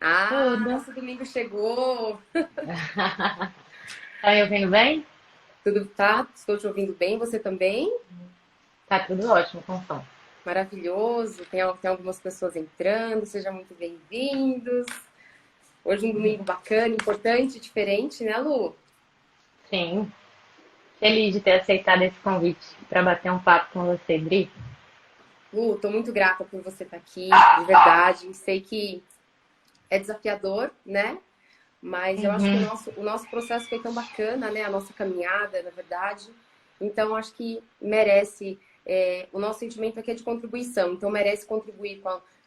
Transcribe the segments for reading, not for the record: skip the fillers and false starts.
Ah, Tudo. nosso domingo chegou. Tá me ouvindo bem? Tudo tá? Estou te ouvindo bem, você também? Tá tudo ótimo com som. Maravilhoso. Tem algumas pessoas entrando, sejam muito bem-vindos. Hoje um domingo bacana, importante, diferente, né, Lu? Sim. Feliz de ter aceitado esse convite para bater um papo com você, Dri. Lu, tô muito grata por você estar aqui, de verdade. Sei que é desafiador, né? Mas eu acho que o Uhum. nosso processo foi tão bacana, né? A nossa caminhada, na verdade. Então, acho que merece. O nosso sentimento aqui é de contribuição, então merece contribuir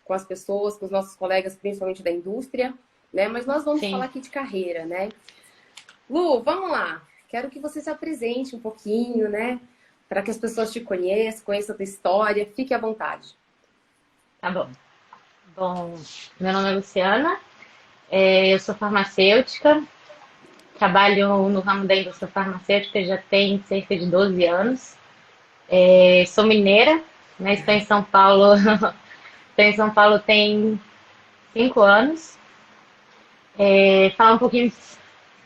com as pessoas, com os nossos colegas, principalmente da indústria, né? Mas nós vamos falar Sim. aqui de carreira, né? Lu, vamos lá. Quero que você se apresente um pouquinho, né? Para que as pessoas te conheçam a tua história. Fique à vontade. Tá bom. Bom, meu nome é Luciana, eu sou farmacêutica, trabalho no ramo da indústria farmacêutica já tem cerca de 12 anos. Sou mineira, né? Estou em São Paulo, estou em São Paulo tem 5 anos. Falar um pouquinho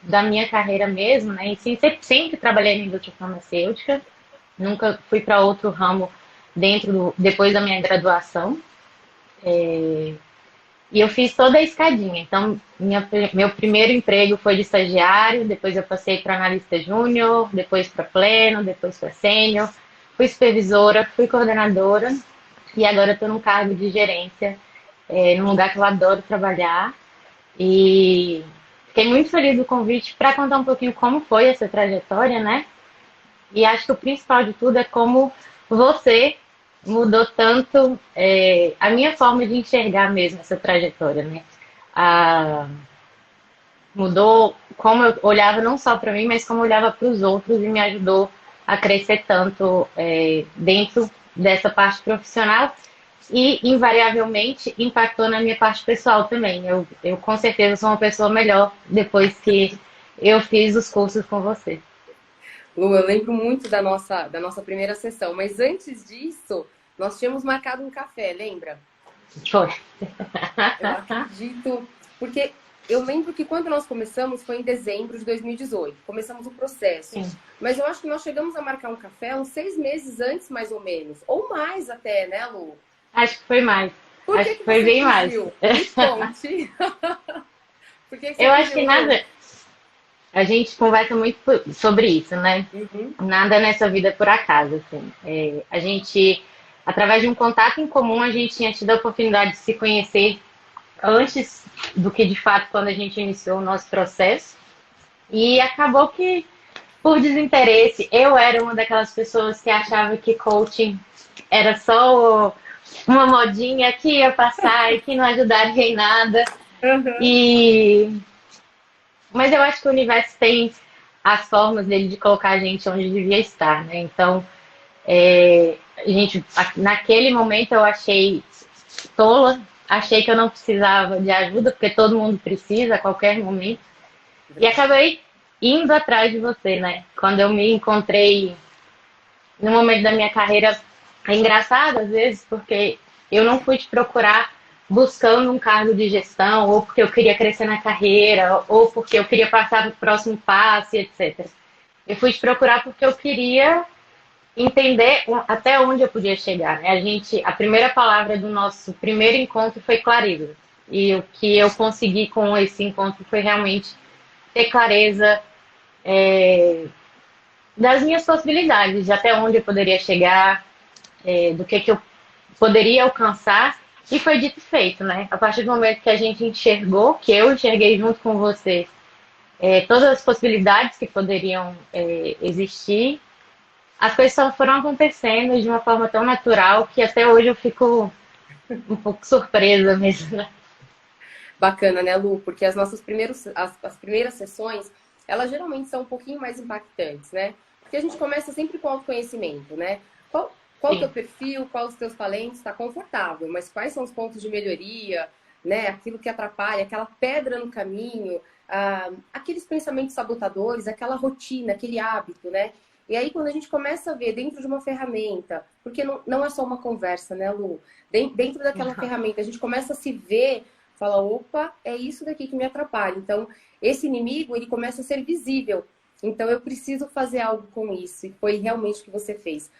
da minha carreira mesmo, né? E sim, sempre trabalhei na indústria farmacêutica, nunca fui para outro ramo depois da minha graduação. E eu fiz toda a escadinha. Então, meu primeiro emprego foi de estagiário, depois eu passei para analista júnior, depois para pleno, depois para sênior, fui supervisora, fui coordenadora e agora estou num cargo de gerência, num lugar que eu adoro trabalhar. E fiquei muito feliz do convite para contar um pouquinho como foi essa trajetória, né? E acho que o principal de tudo é como você mudou tanto a minha forma de enxergar mesmo essa trajetória, né? A, mudou como eu olhava não só para mim, mas como eu olhava para os outros e me ajudou a crescer tanto dentro dessa parte profissional e invariavelmente impactou na minha parte pessoal também. Eu com certeza sou uma pessoa melhor depois que eu fiz os cursos com você. Lu, eu lembro muito da nossa primeira sessão, mas antes disso, nós tínhamos marcado um café, lembra? Foi. Eu acredito, porque eu lembro que quando nós começamos foi em dezembro de 2018, começamos o processo. Sim. Mas eu acho que nós chegamos a marcar um café uns 6 meses antes, mais ou menos, ou mais até, né, Lu? Acho que foi mais. Por Acho que que que foi você bem mais. fugiu? Me conte. Por que que você Eu acho que fugiu, Lu? nada. A gente conversa muito sobre isso, né? Uhum. Nada nessa vida é por acaso, assim. A gente, através de um contato em comum, a gente tinha tido a oportunidade de se conhecer antes do que de fato quando a gente iniciou o nosso processo. E acabou que, por desinteresse, eu era uma daquelas pessoas que achava que coaching era só uma modinha que ia passar e que não ajudaria em nada. Uhum. E mas eu acho que o universo tem as formas dele de colocar a gente onde devia estar, né? Então, naquele momento eu achei tola, achei que eu não precisava de ajuda, porque todo mundo precisa a qualquer momento. E Verdade. acabei indo atrás de você, né? Quando eu me encontrei no momento da minha carreira, é engraçado às vezes, porque eu não fui te procurar buscando um cargo de gestão, ou porque eu queria crescer na carreira, ou porque eu queria passar para o próximo passo, etc. Eu fui te procurar porque eu queria entender até onde eu podia chegar. Né? A primeira palavra do nosso primeiro encontro foi clareza. E o que eu consegui com esse encontro foi realmente ter clareza das minhas possibilidades, de até onde eu poderia chegar, do que eu poderia alcançar. E foi dito e feito, né? A partir do momento que a gente enxergou, que eu enxerguei junto com você, todas as possibilidades que poderiam existir, as coisas só foram acontecendo de uma forma tão natural que até hoje eu fico um pouco surpresa mesmo, né? Bacana, né, Lu? Porque as primeiras sessões, elas geralmente são um pouquinho mais impactantes, né? Porque a gente começa sempre com autoconhecimento, né? Qual o teu Sim. perfil, quais os teus talentos, está confortável, mas quais são os pontos de melhoria, né? Aquilo que atrapalha, aquela pedra no caminho, aqueles pensamentos sabotadores, aquela rotina, aquele hábito, né? E aí, quando a gente começa a ver dentro de uma ferramenta, porque não é só uma conversa, né, Lu? Dentro daquela ferramenta, a gente começa a se ver fala, opa, é isso daqui que me atrapalha. Então, esse inimigo, ele começa a ser visível. Então, eu preciso fazer algo com isso. E foi realmente o que você fez.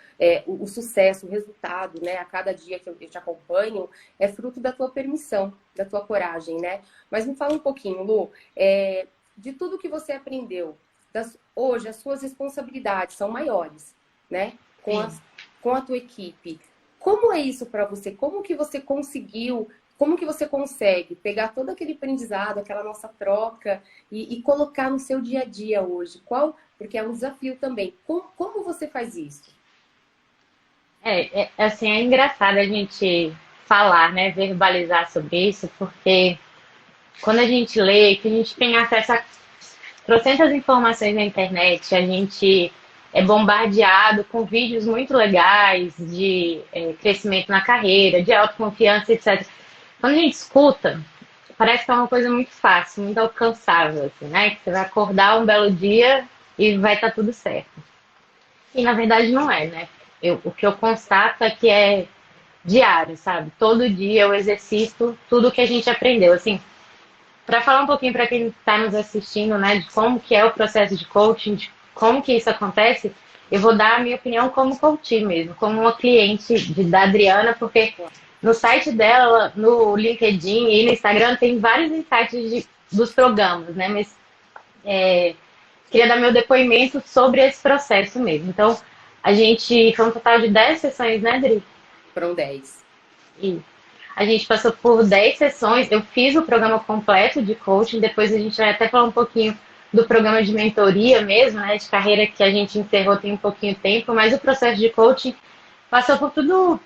O sucesso, o resultado, né? A cada dia que eu te acompanho, é fruto da tua permissão, da tua coragem, né? Mas me fala um pouquinho, Lu, de tudo que você aprendeu. Hoje, as suas responsabilidades são maiores, né? Sim. Com a tua equipe. Como é isso para você? Como que você conseguiu... Como que você consegue pegar todo aquele aprendizado, aquela nossa troca e colocar no seu dia a dia hoje? Porque é um desafio também. Como você faz isso? Assim, é engraçado a gente falar, né, verbalizar sobre isso, porque quando a gente lê, que a gente tem acesso a trocentas informações na internet, a gente é bombardeado com vídeos muito legais de crescimento na carreira, de autoconfiança, etc. Quando a gente escuta, parece que é uma coisa muito fácil, muito alcançável, assim, né? Que você vai acordar um belo dia e vai estar tudo certo. E na verdade não é, né? O que eu constato é que é diário, sabe? Todo dia eu exercito tudo que a gente aprendeu. Assim, para falar um pouquinho para quem está nos assistindo, né, de como que é o processo de coaching, de como que isso acontece, eu vou dar a minha opinião como coach mesmo, como uma cliente da Adriana, porque no site dela, no LinkedIn e no Instagram tem vários insights dos programas, né? Mas queria dar meu depoimento sobre esse processo mesmo. Então, a gente foi um total de 10 sessões, né, Adri? Foram 10. E a gente passou por 10 sessões. Eu fiz o programa completo de coaching. Depois a gente vai até falar um pouquinho do programa de mentoria mesmo, né? De carreira que a gente encerrou tem um pouquinho de tempo. Mas o processo de coaching passou por tudo,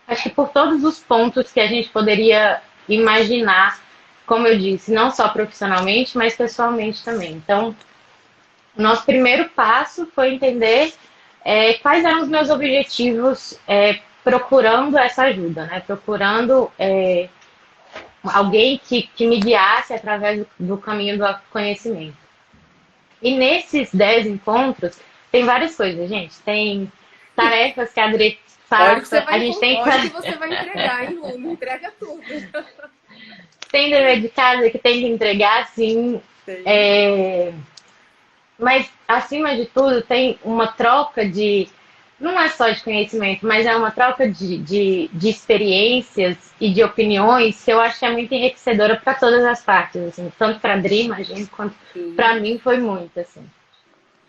acho que por todos os pontos que a gente poderia imaginar, como eu disse, não só profissionalmente, mas pessoalmente também. Então, o nosso primeiro passo foi entender quais eram os meus objetivos procurando essa ajuda, né? Procurando alguém que me guiasse através do caminho do conhecimento. E nesses 10 encontros, tem várias coisas, gente. Tem tarefas que a Adri Olha que você passa, a vai, gente tem olha que você vai entregar, hein, Lu? Não entrega tudo. tem dever de casa que tem que entregar, sim. Tem. Mas, acima de tudo, tem uma troca de. Não é só de conhecimento, mas é uma troca de experiências e de opiniões que eu acho que é muito enriquecedora para todas as partes, assim, tanto para a Dri, imagino, quanto para Sim. mim foi muito, assim.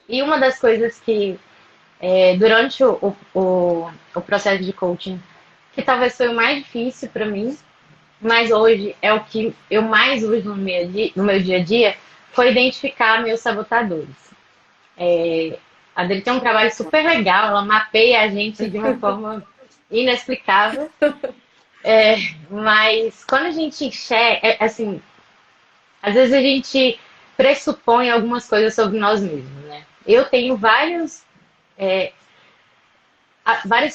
E uma das coisas que, durante o processo de coaching, que talvez foi o mais difícil para mim, mas hoje é o que eu mais uso no meu dia a dia, foi identificar meus sabotadores. A Adri tem um trabalho super legal, ela mapeia a gente de uma forma inexplicável. Mas quando a gente enxerga, assim, às vezes a gente pressupõe algumas coisas sobre nós mesmos, né? Eu tenho várias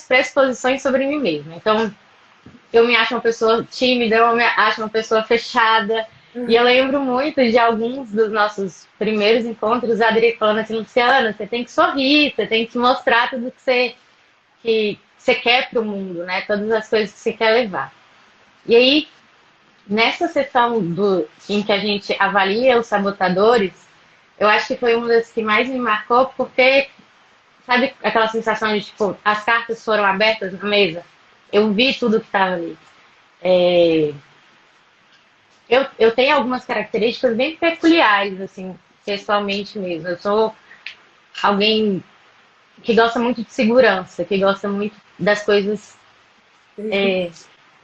pressuposições sobre mim mesma. Então, eu me acho uma pessoa tímida, eu me acho uma pessoa fechada. E eu lembro muito de alguns dos nossos primeiros encontros, a Adri falando assim, Luciana, você tem que sorrir, você tem que mostrar tudo que você quer para o mundo, né? Todas as coisas que você quer levar. E aí, nessa sessão em que a gente avalia os sabotadores, eu acho que foi uma das que mais me marcou, porque, sabe aquela sensação de, tipo, as cartas foram abertas na mesa? Eu vi tudo que estava ali. Eu tenho algumas características bem peculiares, assim, pessoalmente mesmo. Eu sou alguém que gosta muito de segurança, que gosta muito das coisas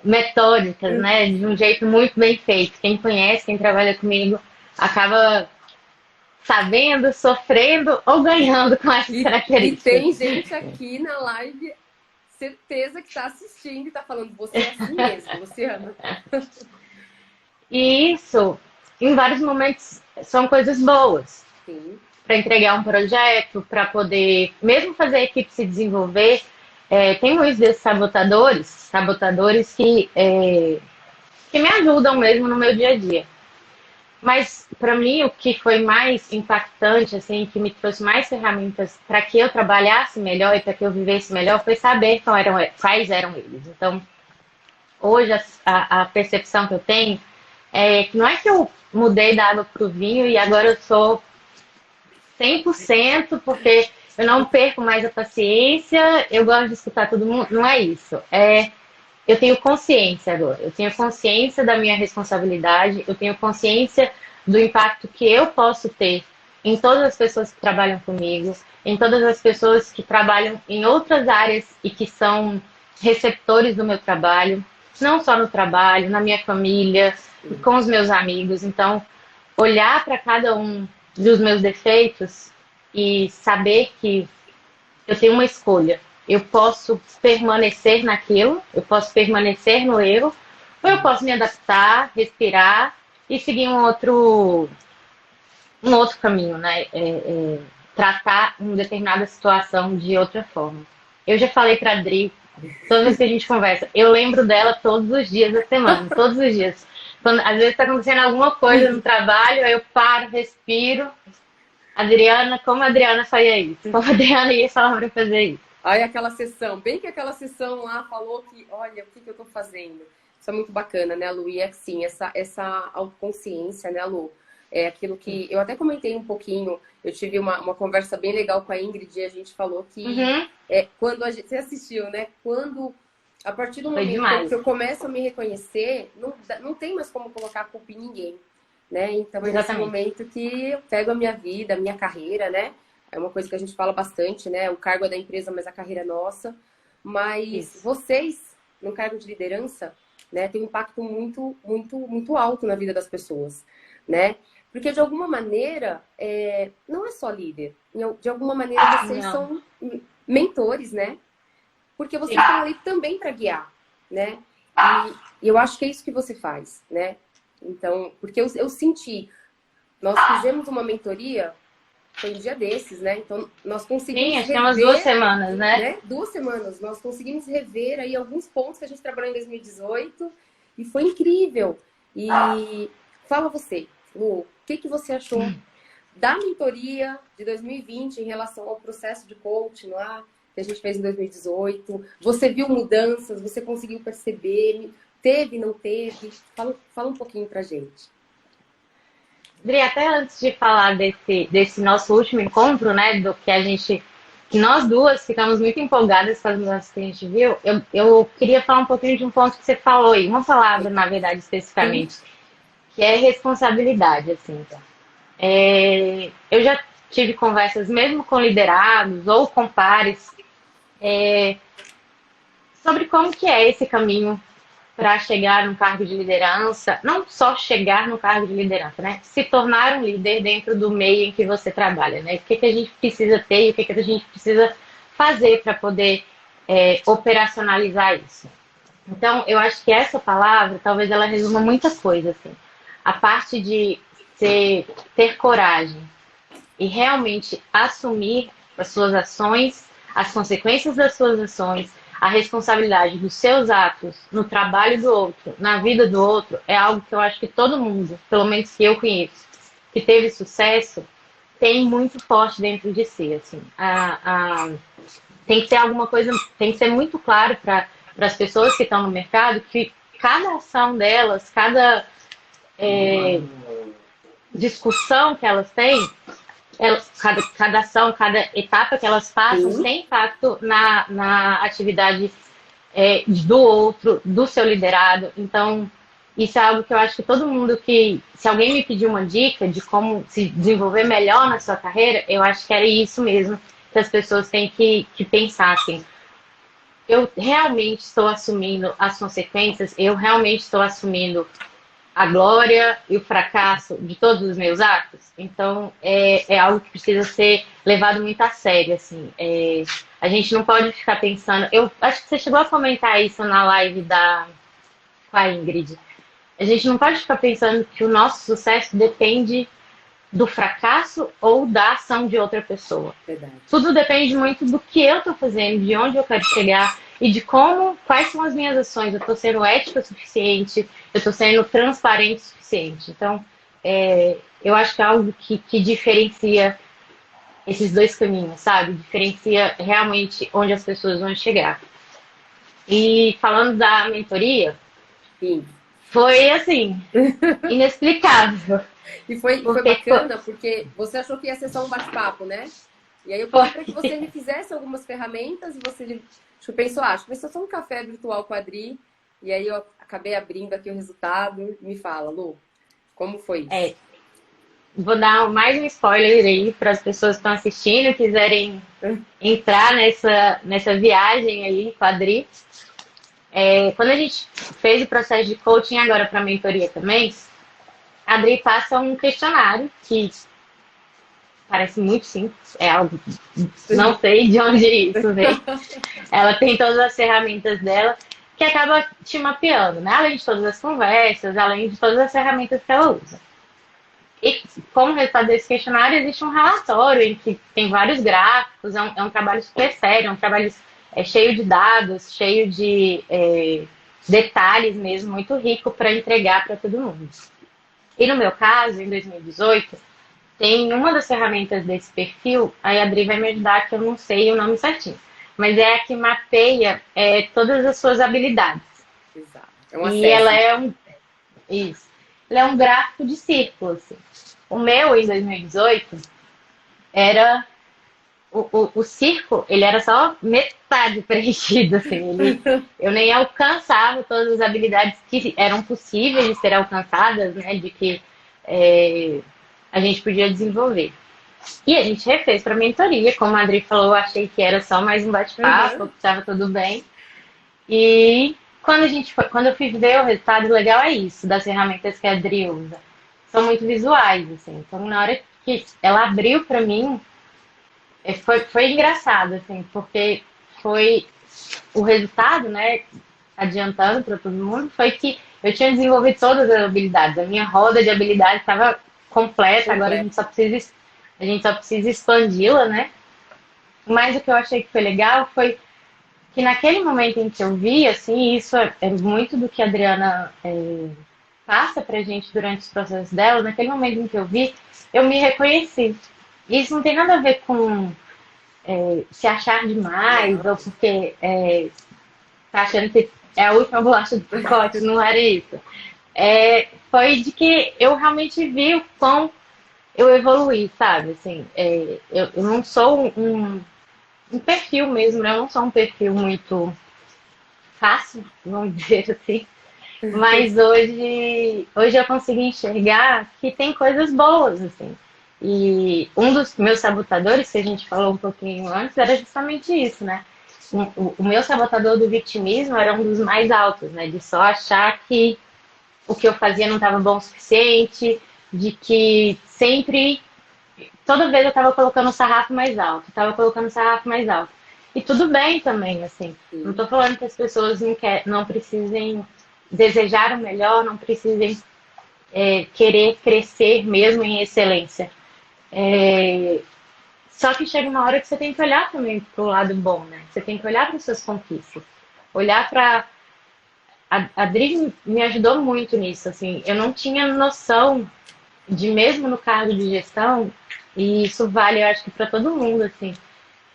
metódicas, né? De um jeito muito bem feito. Quem conhece, quem trabalha comigo, acaba sabendo, sofrendo ou ganhando com essas E tem características. gente aqui na live, certeza que está assistindo e está falando, você é assim mesmo, Luciana. E isso, em vários momentos, são coisas boas. Sim. Para entregar um projeto, para poder mesmo fazer a equipe se desenvolver. Tem muitos desses sabotadores que me ajudam mesmo no meu dia a dia. Mas para mim o que foi mais impactante, assim, que me trouxe mais ferramentas para que eu trabalhasse melhor e para que eu vivesse melhor, foi saber quais eram eles. Então, hoje a percepção que eu tenho é que não é que eu mudei da água para o vinho e agora eu sou 100% porque eu não perco mais a paciência, eu gosto de escutar todo mundo. Não é isso. Eu tenho consciência agora. Eu tenho consciência da minha responsabilidade, eu tenho consciência do impacto que eu posso ter em todas as pessoas que trabalham comigo, em todas as pessoas que trabalham em outras áreas e que são receptores do meu trabalho, não só no trabalho, na minha família, com os meus amigos. Então, olhar para cada um dos meus defeitos e saber que eu tenho uma escolha. Eu posso permanecer naquilo, eu posso permanecer no erro, ou eu posso me adaptar, respirar e seguir um outro caminho, né? Tratar uma determinada situação de outra forma. Eu já falei para a Adri, toda vez que a gente conversa, eu lembro dela todos os dias da semana, todos os dias. Quando, às vezes está acontecendo alguma coisa no trabalho, aí eu paro, respiro. Adriana, como a Adriana faria isso? Como a Adriana ia falar para fazer isso? Aí aquela sessão, bem que aquela sessão lá falou que, olha, o que eu tô fazendo? Isso é muito bacana, né, Lu? E é assim, essa autoconsciência, né, Lu? É aquilo que eu até comentei um pouquinho, eu tive uma conversa bem legal com a Ingrid e a gente falou que quando a gente, você assistiu, né? Quando, a partir do momento que eu começo a me reconhecer, não tem mais como colocar a culpa em ninguém, né? Então é nesse momento que eu pego a minha vida, a minha carreira, né? É uma coisa que a gente fala bastante, né? O cargo é da empresa, mas a carreira é nossa. Mas vocês, no cargo de liderança, né, tem um impacto muito, muito, muito alto na vida das pessoas, né? Porque, de alguma maneira, não é só líder. De alguma maneira, vocês são mentores, né? Porque vocês estão ali também para guiar, né? E eu acho que é isso que você faz, né? Então, porque eu senti... Nós fizemos uma mentoria, foi um dia desses, né? Então, nós conseguimos acho que é umas 2 semanas, né? 2 semanas. Nós conseguimos rever aí alguns pontos que a gente trabalhou em 2018 e foi incrível. E fala você, Lu, o que você achou da mentoria de 2020 em relação ao processo de coaching lá que a gente fez em 2018? Você viu mudanças? Você conseguiu perceber? Teve, não teve? Fala um pouquinho pra gente. Adri, até antes de falar desse nosso último encontro, né, que nós duas ficamos muito empolgadas com as mudanças que a gente viu, eu queria falar um pouquinho de um ponto que você falou aí, uma palavra, na verdade, especificamente, que é responsabilidade, assim. Eu já tive conversas mesmo com liderados ou com pares sobre como que é esse caminho para chegar no cargo de liderança, não só chegar no cargo de liderança, né? Se tornar um líder dentro do meio em que você trabalha, né? O que a gente precisa ter e o que a gente precisa fazer para poder operacionalizar isso. Então, eu acho que essa palavra, talvez ela resuma muita coisa, assim. A parte de ter coragem e realmente assumir as suas ações, as consequências das suas ações, a responsabilidade dos seus atos no trabalho do outro, na vida do outro, é algo que eu acho que todo mundo, pelo menos que eu conheço, que teve sucesso, tem muito forte dentro de si. Assim. Tem que ter alguma coisa, tem que ser muito claro para as pessoas que estão no mercado que cada ação delas, cada discussão que elas têm, cada ação, cada etapa que elas passam tem impacto na atividade do outro, do seu liderado. Então, isso é algo que eu acho que todo mundo se alguém me pedir uma dica de como se desenvolver melhor na sua carreira, eu acho que era isso mesmo que as pessoas têm que pensar, assim. Eu realmente estou assumindo as consequências, eu realmente estou assumindo a glória e o fracasso de todos os meus atos. Então, é algo que precisa ser levado muito a sério, assim. A gente não pode ficar pensando... Eu acho que você chegou a comentar isso na live com a Ingrid. A gente não pode ficar pensando que o nosso sucesso depende do fracasso ou da ação de outra pessoa. Verdade. Tudo depende muito do que eu estou fazendo, de onde eu quero chegar e de quais são as minhas ações. Eu estou sendo ética o suficiente, eu estou sendo transparente o suficiente. Então, eu acho que é algo que diferencia esses dois caminhos, sabe? Diferencia realmente onde as pessoas vão chegar. E falando da mentoria, Sim. Foi assim, inexplicável. E foi Porque bacana, porque você achou que ia ser só um bate-papo, né? E aí eu pedi para que foi, você me fizesse algumas ferramentas e você pensou, acho que vai ser só um café virtual com a Adri. E aí eu acabei abrindo aqui o resultado. Me fala, Lu, como foi isso? é, vou dar mais um spoiler aí para as pessoas que estão assistindo, quiserem entrar nessa viagem aí com a Adri. Quando a gente fez o processo de coaching agora para mentoria também, a Adri passa um questionário que parece muito simples, é algo, não sei de onde isso vem. Ela tem todas as ferramentas dela que acaba te mapeando, né? Além de todas as conversas, além de todas as ferramentas que ela usa. E como resultado desse questionário, existe um relatório em que tem vários gráficos, é um trabalho super sério, é um trabalho cheio de dados, cheio de detalhes mesmo, muito rico para entregar para todo mundo. E no meu caso, em 2018, tem uma das ferramentas desse perfil, aí a Adri vai me ajudar que eu não sei o nome certinho, mas é a que mapeia todas as suas habilidades. Exato. É um E ela acesso. isso, ela é um gráfico de círculos. Assim. O meu, em 2018, era o círculo, ele era só metade preenchido, assim, eu nem alcançava todas as habilidades que eram possíveis de ser alcançadas, né, de que a gente podia desenvolver. E a gente refez para mentoria, como a Adri falou, eu achei que era só mais um bate-papo, Uhum. que estava tudo bem. E quando eu fui ver o resultado, legal é isso, das ferramentas que a Adri usa. São muito visuais, assim. Então, na hora que ela abriu para mim, foi engraçado, assim, porque foi o resultado, né, adiantando para todo mundo, foi que eu tinha desenvolvido todas as habilidades. A minha roda de habilidades estava completa, agora Completo. a gente só precisa expandi-la, né? Mas o que eu achei que foi legal foi que naquele momento em que eu vi, assim, isso é muito do que a Adriana passa pra gente durante os processos dela, naquele momento em que eu vi, eu me reconheci. Isso não tem nada a ver com se achar demais Não. ou porque tá achando que é a última bolacha do pacote, não era isso. Foi de que eu realmente vi o quão eu evoluí, sabe? Assim, eu não sou um perfil mesmo, né? Eu não sou um perfil muito fácil, vamos dizer assim. Mas hoje eu consigo enxergar que tem coisas boas, assim. E um dos meus sabotadores, que a gente falou um pouquinho antes, era justamente isso, né? O meu sabotador do vitimismo era um dos mais altos, né? De só achar que o que eu fazia não estava bom o suficiente, de que sempre, toda vez eu estava colocando o sarrafo mais alto, estava colocando o sarrafo mais alto. E tudo bem também, assim. Não Sim. estou falando que as pessoas não precisem desejar o melhor, não precisem querer crescer mesmo em excelência. Só que chega uma hora que você tem que olhar também para o lado bom, né? Você tem que olhar para as suas conquistas. Olhar para. A Dri me ajudou muito nisso, assim. Eu não tinha noção de, mesmo no cargo de gestão, e isso vale, eu acho que para todo mundo, assim,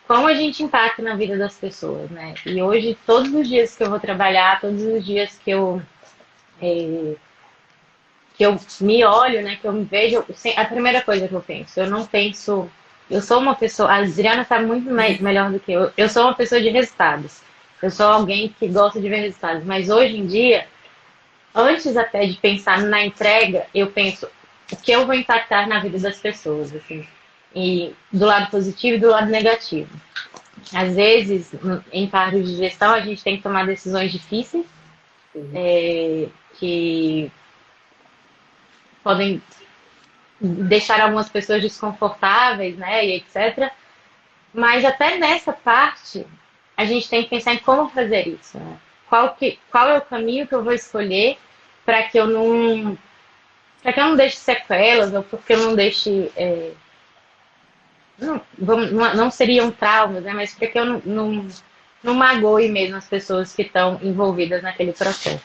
como a gente impacta na vida das pessoas, né? E hoje, todos os dias que eu vou trabalhar, todos os dias que eu me olho, né, que eu me vejo, a primeira coisa que eu penso, eu não penso, eu sou uma pessoa, a Adriana está muito melhor do que eu sou uma pessoa de resultados, eu sou alguém que gosta de ver resultados, mas hoje em dia, antes até de pensar na entrega, eu penso o que eu vou impactar na vida das pessoas, assim, e do lado positivo e do lado negativo. Às vezes, em cargos de gestão, a gente tem que tomar decisões difíceis, Sim. que podem deixar algumas pessoas desconfortáveis, né, e etc. Mas até nessa parte, a gente tem que pensar em como fazer isso, né? Qual é o caminho que eu vou escolher para que eu não deixe sequelas ou porque eu não deixe não seriam traumas, né? Mas para que eu não magoe mesmo as pessoas que estão envolvidas naquele processo.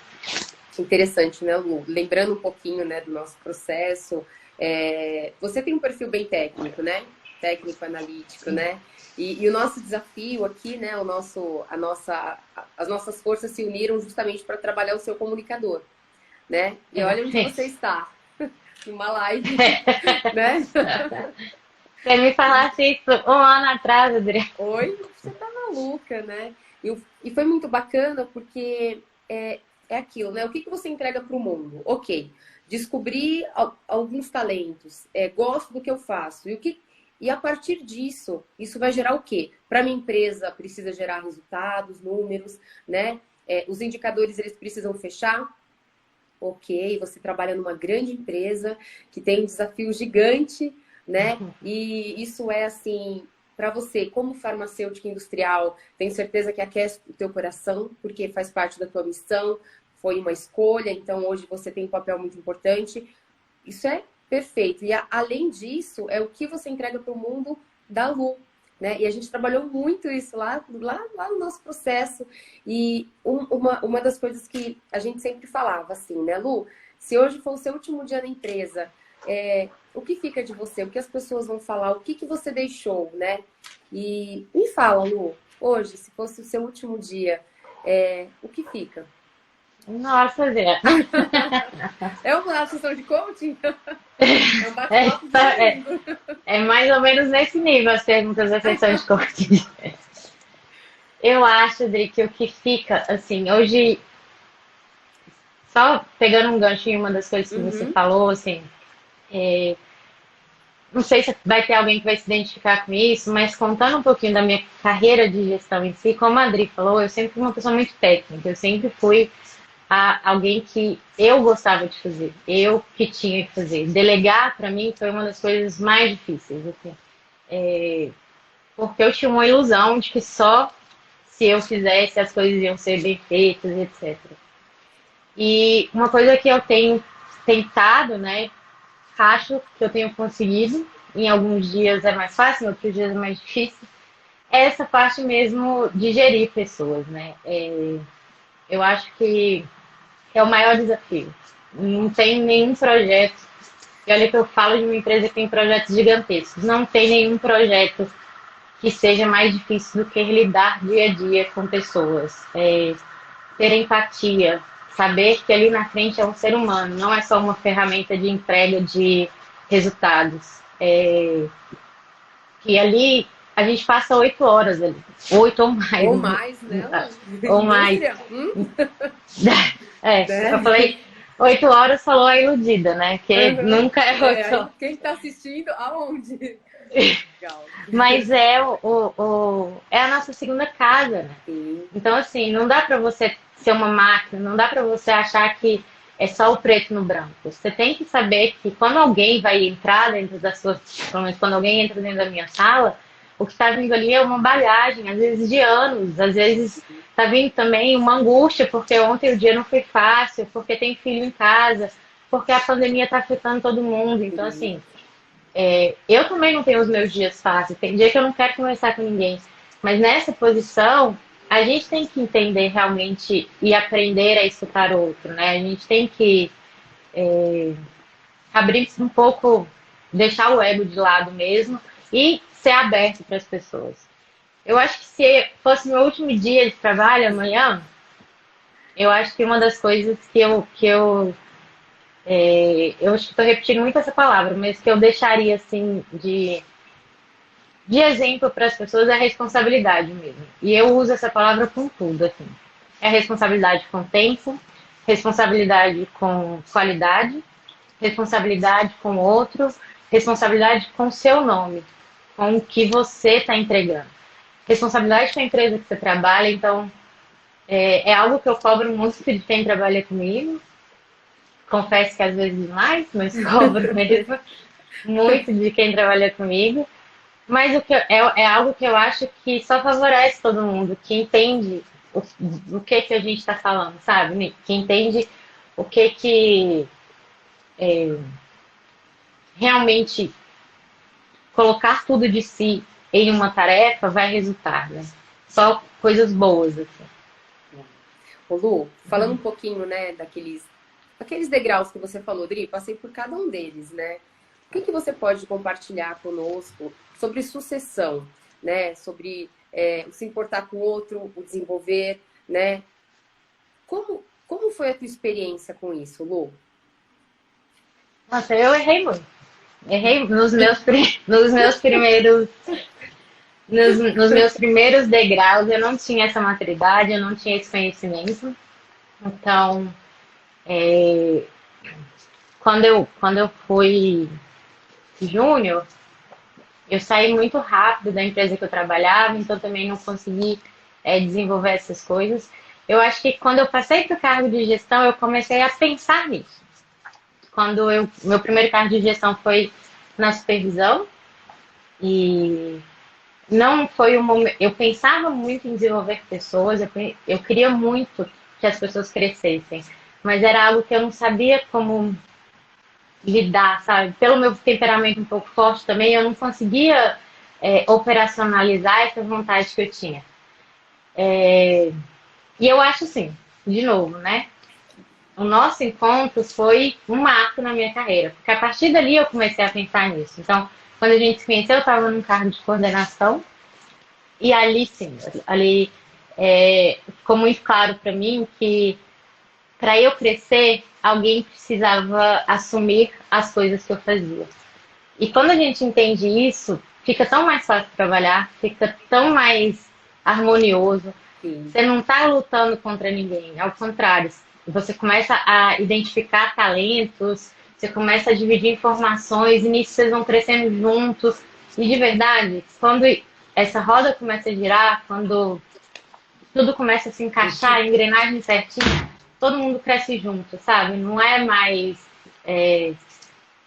Interessante, né, Lu? Lembrando um pouquinho, né, do nosso processo, você tem um perfil bem técnico, né? técnico analítico, né? E o nosso desafio aqui, né? As nossas forças se uniram justamente para trabalhar o seu comunicador, né? E olha onde você está, numa live, né? Você me falasse isso um ano atrás, Adriana. Oi, você tá maluca, né? E foi muito bacana porque é aquilo, né? O que você entrega para o mundo? Ok, descobri alguns talentos, gosto do que eu faço. E a partir disso, isso vai gerar o quê? Para minha empresa, precisa gerar resultados, números, né? Os indicadores, eles precisam fechar. Ok, você trabalha numa grande empresa que tem um desafio gigante, né? E isso é assim, para você, como farmacêutica industrial, tenho certeza que aquece o teu coração, porque faz parte da tua missão, foi uma escolha, então hoje você tem um papel muito importante. Isso é perfeito. E além disso, é o que você entrega para o mundo da Lu, né? E a gente trabalhou muito isso lá no nosso processo. E uma das coisas que a gente sempre falava assim, né, Lu? Se hoje for o seu último dia na empresa, o que fica de você? O que as pessoas vão falar? O que você deixou, né? E me fala, Lu, hoje, se fosse o seu último dia, o que fica? Nossa, Adriana. É uma sessão de coaching? É um É, bate-papo de domingo. é mais ou menos nesse nível as perguntas da sessão de coaching. Eu acho, Adri, que o que fica, assim, hoje, só pegando um gancho em uma das coisas que você Uhum, falou, assim, não sei se vai ter alguém que vai se identificar com isso, mas contando um pouquinho da minha carreira de gestão em si, como a Adri falou, eu sempre fui uma pessoa muito técnica, eu sempre fui alguém que eu gostava de fazer, eu que tinha que fazer. Delegar, para mim, foi uma das coisas mais difíceis, assim, porque eu tinha uma ilusão de que só se eu fizesse as coisas iam ser bem feitas, etc. E uma coisa que eu tenho tentado, né, acho que eu tenho conseguido, em alguns dias é mais fácil, em outros dias é mais difícil, é essa parte mesmo de gerir pessoas, né? Eu acho que é o maior desafio. Não tem nenhum projeto, e olha que eu falo de uma empresa que tem projetos gigantescos, não tem nenhum projeto que seja mais difícil do que lidar dia a dia com pessoas. Ter empatia, saber que ali na frente é um ser humano, não é só uma ferramenta de entrega de resultados. Que ali a gente passa 8 horas ali, 8 ou mais, ou mais, né, Lu? ou mais. Indústria? Eu Né? falei 8 horas, falou a iludida, né? Que Uhum. nunca é 8 horas. Aí quem tá assistindo, aonde? Legal. Mas é a nossa segunda casa, né? Sim. Então, assim, não dá pra você ser uma máquina, não dá pra você achar que é só o preto no branco. Você tem que saber que quando alguém vai entrar dentro das suas. Pelo menos quando alguém entra dentro da minha sala, o que está vindo ali é uma bagagem, às vezes de anos, às vezes está vindo também uma angústia, porque ontem o dia não foi fácil, porque tem filho em casa, porque a pandemia está afetando todo mundo. Então, Sim. assim, eu também não tenho os meus dias fáceis. Tem dia que eu não quero conversar com ninguém. Mas nessa posição, a gente tem que entender realmente e aprender a escutar o outro, né? A gente tem que abrir um pouco, deixar o ego de lado mesmo e ser aberto para as pessoas. Eu acho que se fosse meu último dia de trabalho amanhã, eu acho que uma das coisas eu acho que estou repetindo muito essa palavra, mas que eu deixaria assim de exemplo para as pessoas é a responsabilidade mesmo. E eu uso essa palavra com tudo, assim. É responsabilidade com tempo, responsabilidade com qualidade, responsabilidade com o outro, responsabilidade com o seu nome, com o que você está entregando. Responsabilidade com a empresa que você trabalha, então é algo que eu cobro muito de quem trabalha comigo. Confesso que às vezes demais, mas cobro mesmo muito de quem trabalha comigo. Mas é algo que eu acho que só favorece todo mundo, que entende o que a gente está falando, sabe? Que entende o que realmente colocar tudo de si em uma tarefa vai resultar, né? Só coisas boas, assim. Ô, Lu, falando um pouquinho, né, aqueles degraus que você falou, Dri, passei por cada um deles, né? O que você pode compartilhar conosco sobre sucessão, né? Sobre o se importar com o outro, o desenvolver, né? Como foi a tua experiência com isso, Lu? Nossa, eu errei muito. Errei nos meus primeiros nos meus primeiros degraus, eu não tinha essa maturidade, eu não tinha esse conhecimento. Então, quando eu fui júnior, eu saí muito rápido da empresa que eu trabalhava, então também não consegui desenvolver essas coisas. Eu acho que quando eu passei para o cargo de gestão, eu comecei a pensar nisso. Meu primeiro cargo de gestão foi na supervisão e não foi um momento. Eu pensava muito em desenvolver pessoas, eu queria muito que as pessoas crescessem, mas era algo que eu não sabia como lidar, sabe? Pelo meu temperamento um pouco forte também, eu não conseguia operacionalizar essa vontade que eu tinha. E eu acho assim, de novo, né? O nosso encontro foi um marco na minha carreira, porque a partir dali eu comecei a pensar nisso. Então, quando a gente se conheceu, eu estava num cargo de coordenação, e ali sim, ali ficou muito claro para mim que para eu crescer, alguém precisava assumir as coisas que eu fazia. E quando a gente entende isso, fica tão mais fácil trabalhar, fica tão mais harmonioso. Sim. Você não está lutando contra ninguém, ao contrário, você começa a identificar talentos, você começa a dividir informações, e nisso vocês vão crescendo juntos. E de verdade, quando essa roda começa a girar, quando tudo começa a se encaixar, a engrenagem certinha, todo mundo cresce junto, sabe? Não é mais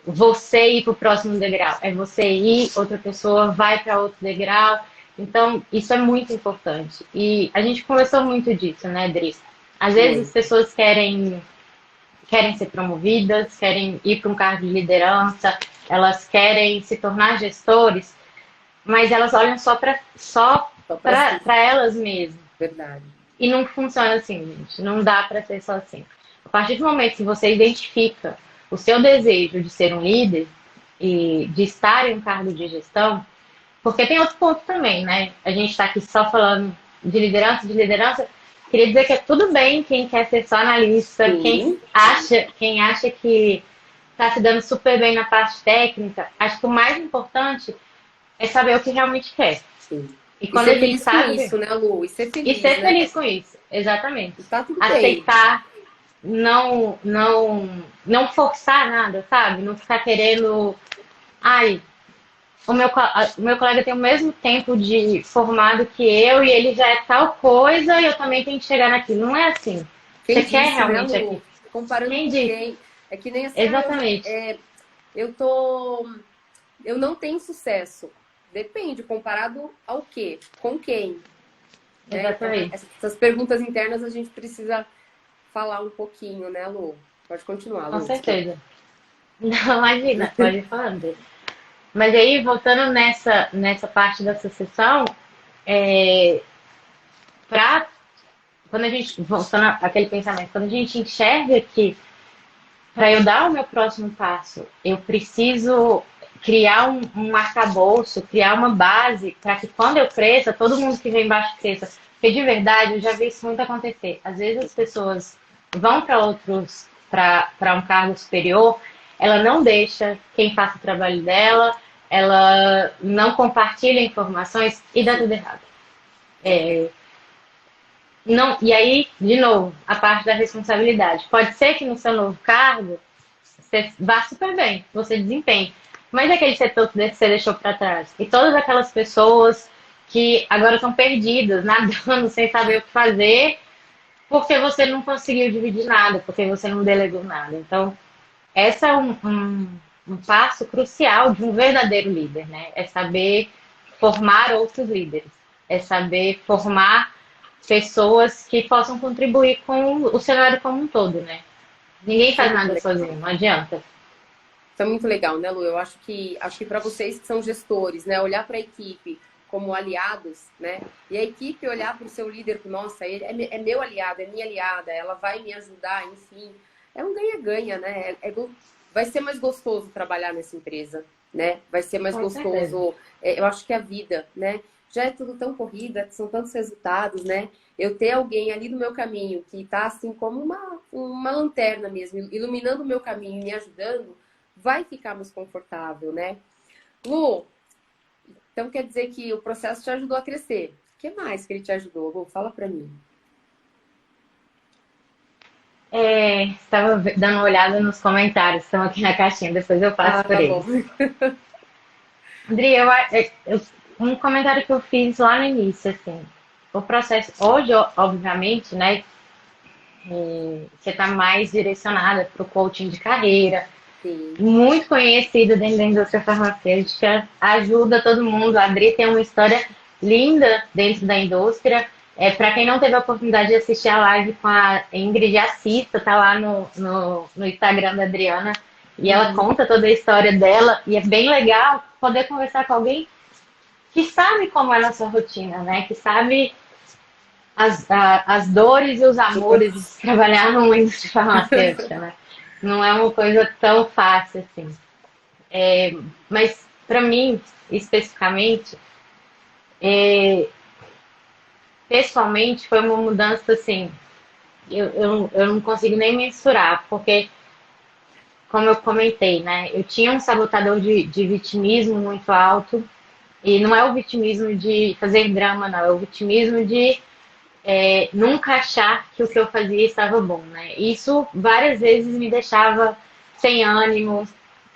você ir para o próximo degrau, é você ir, outra pessoa vai para outro degrau. Então, isso é muito importante. E a gente conversou muito disso, né, Dri? Às vezes as pessoas querem ser promovidas, querem ir para um cargo de liderança, elas querem se tornar gestores, mas elas olham só para elas mesmas. Verdade. E não funciona assim, gente. Não dá para ser só assim. A partir do momento que você identifica o seu desejo de ser um líder e de estar em um cargo de gestão, porque tem outro ponto também, né? A gente está aqui só falando de liderança. Queria dizer que é tudo bem quem quer ser só analista, quem acha que está se dando super bem na parte técnica. Acho que o mais importante é saber o que realmente quer. Sim. E quando a gente sabe com isso, né, Lu? E ser feliz, e ser né? feliz com isso, exatamente. Tá tudo Aceitar, não forçar nada, sabe? Não ficar querendo. Ai, o meu colega tem o mesmo tempo de formado que eu e ele já é tal coisa e eu também tenho que chegar naquilo. Não é assim. Quem Você disse, quer realmente né, Lu? aquilo. Comparando Quem com disse? quem? É que nem assim, Exatamente. eu não tenho sucesso. Depende, comparado ao quê? Com quem? Né? Exatamente. Então, essas perguntas internas a gente precisa falar um pouquinho, né, Lu? Pode continuar, Lu. Com certeza. Não, imagina, pode ir falando. Mas aí, voltando nessa parte da sucessão, quando a gente, voltando àquele pensamento, quando a gente enxerga que para eu dar o meu próximo passo, eu preciso criar um arcabouço, criar uma base para que quando eu cresça, todo mundo que vem embaixo cresça. Porque de verdade, eu já vi isso muito acontecer. Às vezes as pessoas vão para um cargo superior, ela não deixa quem faça o trabalho dela, ela não compartilha informações e dá tudo errado. Não, e aí, de novo, a parte da responsabilidade. Pode ser que no seu novo cargo você vá super bem, você desempenhe. Mas aquele setor que você deixou para trás. E todas aquelas pessoas que agora estão perdidas, nadando, sem saber o que fazer, porque você não conseguiu dividir nada, porque você não delegou nada. Então, esse é um passo crucial de um verdadeiro líder, né? É saber formar outros líderes. É saber formar pessoas que possam contribuir com o cenário como um todo, né? Ninguém faz nada sozinho, não adianta. Isso é muito legal, né, Lu? Eu acho que para vocês que são gestores, né, olhar para a equipe como aliados, né? E a equipe olhar para o seu líder, nossa, ele é meu aliado, é minha aliada, ela vai me ajudar, enfim. É um ganha-ganha, né? vai ser mais gostoso trabalhar nessa empresa, né? Vai ser mais Com certeza. gostoso, eu acho que a vida, né? Já é tudo tão corrida, são tantos resultados, né? Eu ter alguém ali no meu caminho que tá assim como uma lanterna mesmo, iluminando o meu caminho e me ajudando, vai ficar mais confortável, né? Lu, então quer dizer que o processo te ajudou a crescer. O que mais que ele te ajudou, Lu? Fala pra mim. Estava dando uma olhada nos comentários, estão aqui na caixinha, depois eu passo Ah, por tá bom. eles. Adri, um comentário que eu fiz lá no início, assim, o processo, hoje, obviamente, né, você está mais direcionada para o coaching de carreira, Sim. muito conhecida dentro da indústria farmacêutica, ajuda todo mundo. A Adri tem uma história linda dentro da indústria. Para quem não teve a oportunidade de assistir a live com a Ingrid, assista, tá lá no Instagram da Adriana. E ela Uhum. conta toda a história dela. E é bem legal poder conversar com alguém que sabe como é a nossa rotina, né? Que sabe as dores e os amores de trabalhar numa indústria farmacêutica, né? Não é uma coisa tão fácil assim. Mas para mim, especificamente, pessoalmente, foi uma mudança assim. Eu não consigo nem mensurar, porque, como eu comentei, né? Eu tinha um sabotador de vitimismo muito alto. E não é o vitimismo de fazer drama, não. É o vitimismo de nunca achar que o que eu fazia estava bom, né? Isso várias vezes me deixava sem ânimo,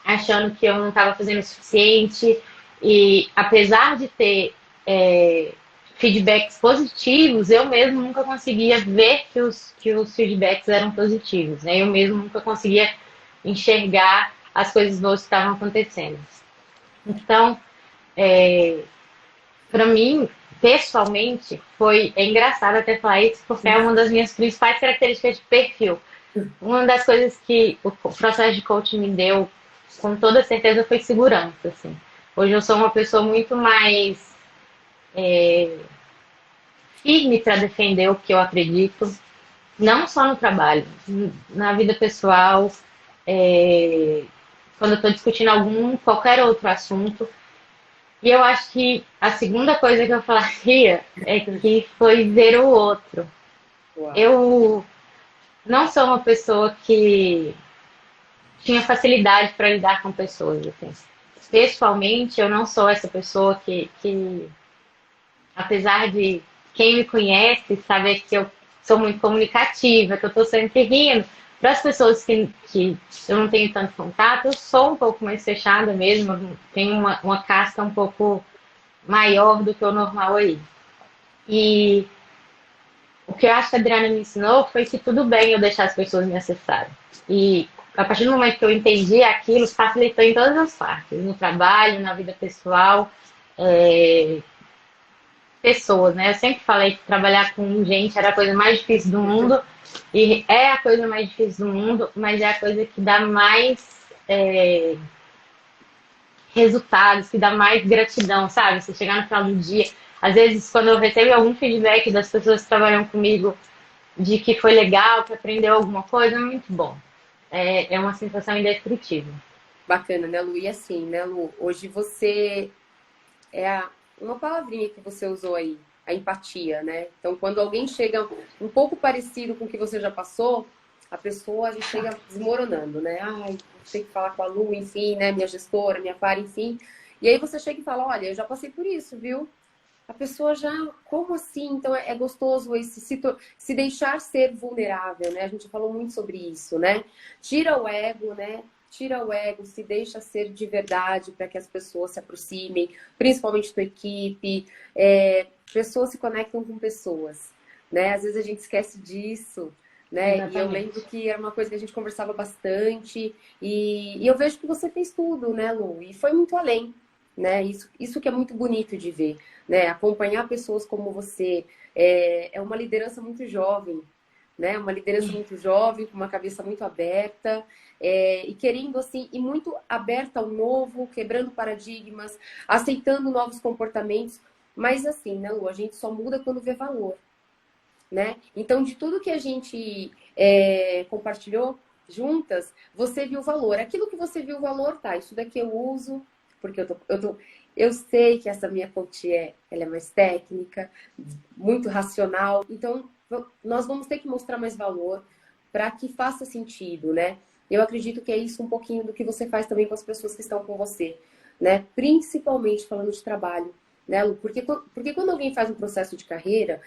achando que eu não estava fazendo o suficiente. E apesar de ter feedbacks positivos, eu mesmo nunca conseguia ver que os feedbacks eram positivos, né? Eu mesmo nunca conseguia enxergar as coisas boas que estavam acontecendo. Então, para mim, pessoalmente, é engraçado até falar isso, porque é uma das minhas principais características de perfil. Uma das coisas que o processo de coaching me deu, com toda certeza, foi segurança, assim. Hoje eu sou uma pessoa muito mais firme para defender o que eu acredito, não só no trabalho, na vida pessoal, quando eu estou discutindo qualquer outro assunto. E eu acho que a segunda coisa que eu falaria é que foi ver o outro. Uau. Eu não sou uma pessoa que tinha facilidade para lidar com pessoas. Assim. Pessoalmente, eu não sou essa pessoa que, apesar de quem me conhece saber que eu sou muito comunicativa, que eu estou sempre rindo, para as pessoas que eu não tenho tanto contato, eu sou um pouco mais fechada mesmo, tenho uma casca um pouco maior do que o normal aí. E o que eu acho que a Adriana me ensinou foi que tudo bem eu deixar as pessoas me acessarem. E a partir do momento que eu entendi aquilo, facilitou em todas as partes, no trabalho, na vida pessoal, é, pessoas, né? Eu sempre falei que trabalhar com gente era a coisa mais difícil do mundo, e é a coisa mais difícil do mundo, mas é a coisa que dá mais resultados, que dá mais gratidão, sabe? Você chegar no final do dia. Às vezes, quando eu recebo algum feedback das pessoas que trabalham comigo de que foi legal, que aprendeu alguma coisa, é muito bom. É uma sensação indescritível. Bacana, né, Lu? E assim, né, Lu? Hoje você uma palavrinha que você usou aí, a empatia, né? Então, quando alguém chega um pouco parecido com o que você já passou, a pessoa já chega desmoronando, né? Ai, tem que falar com a Lu, enfim, né? Minha gestora, minha para, enfim. E aí você chega e fala, olha, eu já passei por isso, viu? A pessoa já, como assim? Então é gostoso esse se deixar ser vulnerável, né? A gente falou muito sobre isso, né? Tira o ego, né? Tira o ego, se deixa ser de verdade para que as pessoas se aproximem, principalmente tua equipe. Pessoas se conectam com pessoas, né? Às vezes a gente esquece disso, né? E eu lembro Exatamente. que era uma coisa que a gente conversava bastante e eu vejo que você fez tudo, né, Lu? E foi muito além, né? Isso que é muito bonito de ver, né? Acompanhar pessoas como você é uma liderança muito jovem, né? Uma liderança muito jovem, com uma cabeça muito aberta e querendo assim, e muito aberta ao novo, quebrando paradigmas, aceitando novos comportamentos. Mas assim, né, Lu? A gente só muda quando vê valor, né? Então, de tudo que a gente compartilhou, juntas, você viu o valor. Aquilo que você viu o valor, tá, isso daqui eu uso, porque eu sei que essa minha coach ela é mais técnica, muito racional, então nós vamos ter que mostrar mais valor para que faça sentido, né? Eu acredito que é isso um pouquinho do que você faz também com as pessoas que estão com você, né? Principalmente falando de trabalho, né, Lu? Porque quando alguém faz um processo de carreira,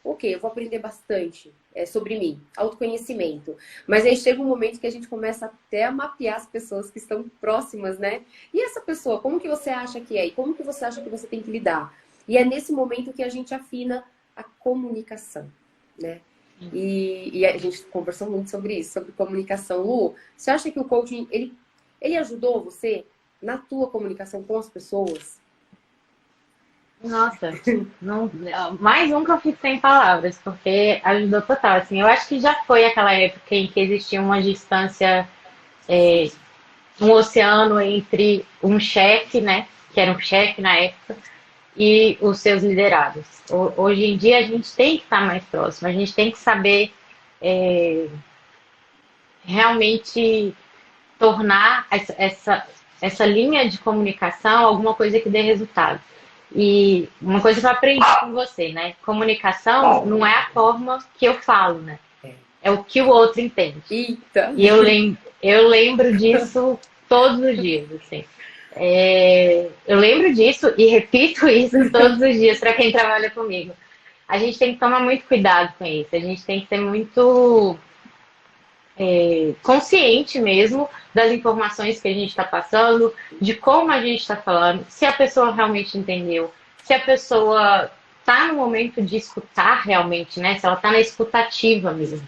ok, eu vou aprender bastante sobre mim, autoconhecimento. Mas aí chega um momento que a gente começa até a mapear as pessoas que estão próximas, né? E essa pessoa, como que você acha que é? E como que você acha que você tem que lidar? E é nesse momento que a gente afina a comunicação, né? E a gente conversou muito sobre isso, sobre comunicação. Lu, você acha que o coaching, ele ajudou você na tua comunicação com as pessoas? Nossa, não, mais um que eu fico sem palavras, porque ajudou total. Assim, eu acho que já foi aquela época em que existia uma distância, um oceano entre um chefe, né, que era um chefe na época, e os seus liderados. Hoje em dia a gente tem que estar mais próximo, a gente tem que saber realmente tornar essa linha de comunicação alguma coisa que dê resultado. E uma coisa que eu aprendi com você, né? Comunicação não é a forma que eu falo, né? É o que o outro entende. Eita! E eu lembro disso todos os dias, assim. Eu lembro disso e repito isso todos os dias para quem trabalha comigo. A gente tem que tomar muito cuidado com isso. A gente tem que ser muito consciente mesmo das informações que a gente está passando, de como a gente está falando, se a pessoa realmente entendeu, se a pessoa está no momento de escutar realmente, né? Se ela está na escutativa mesmo.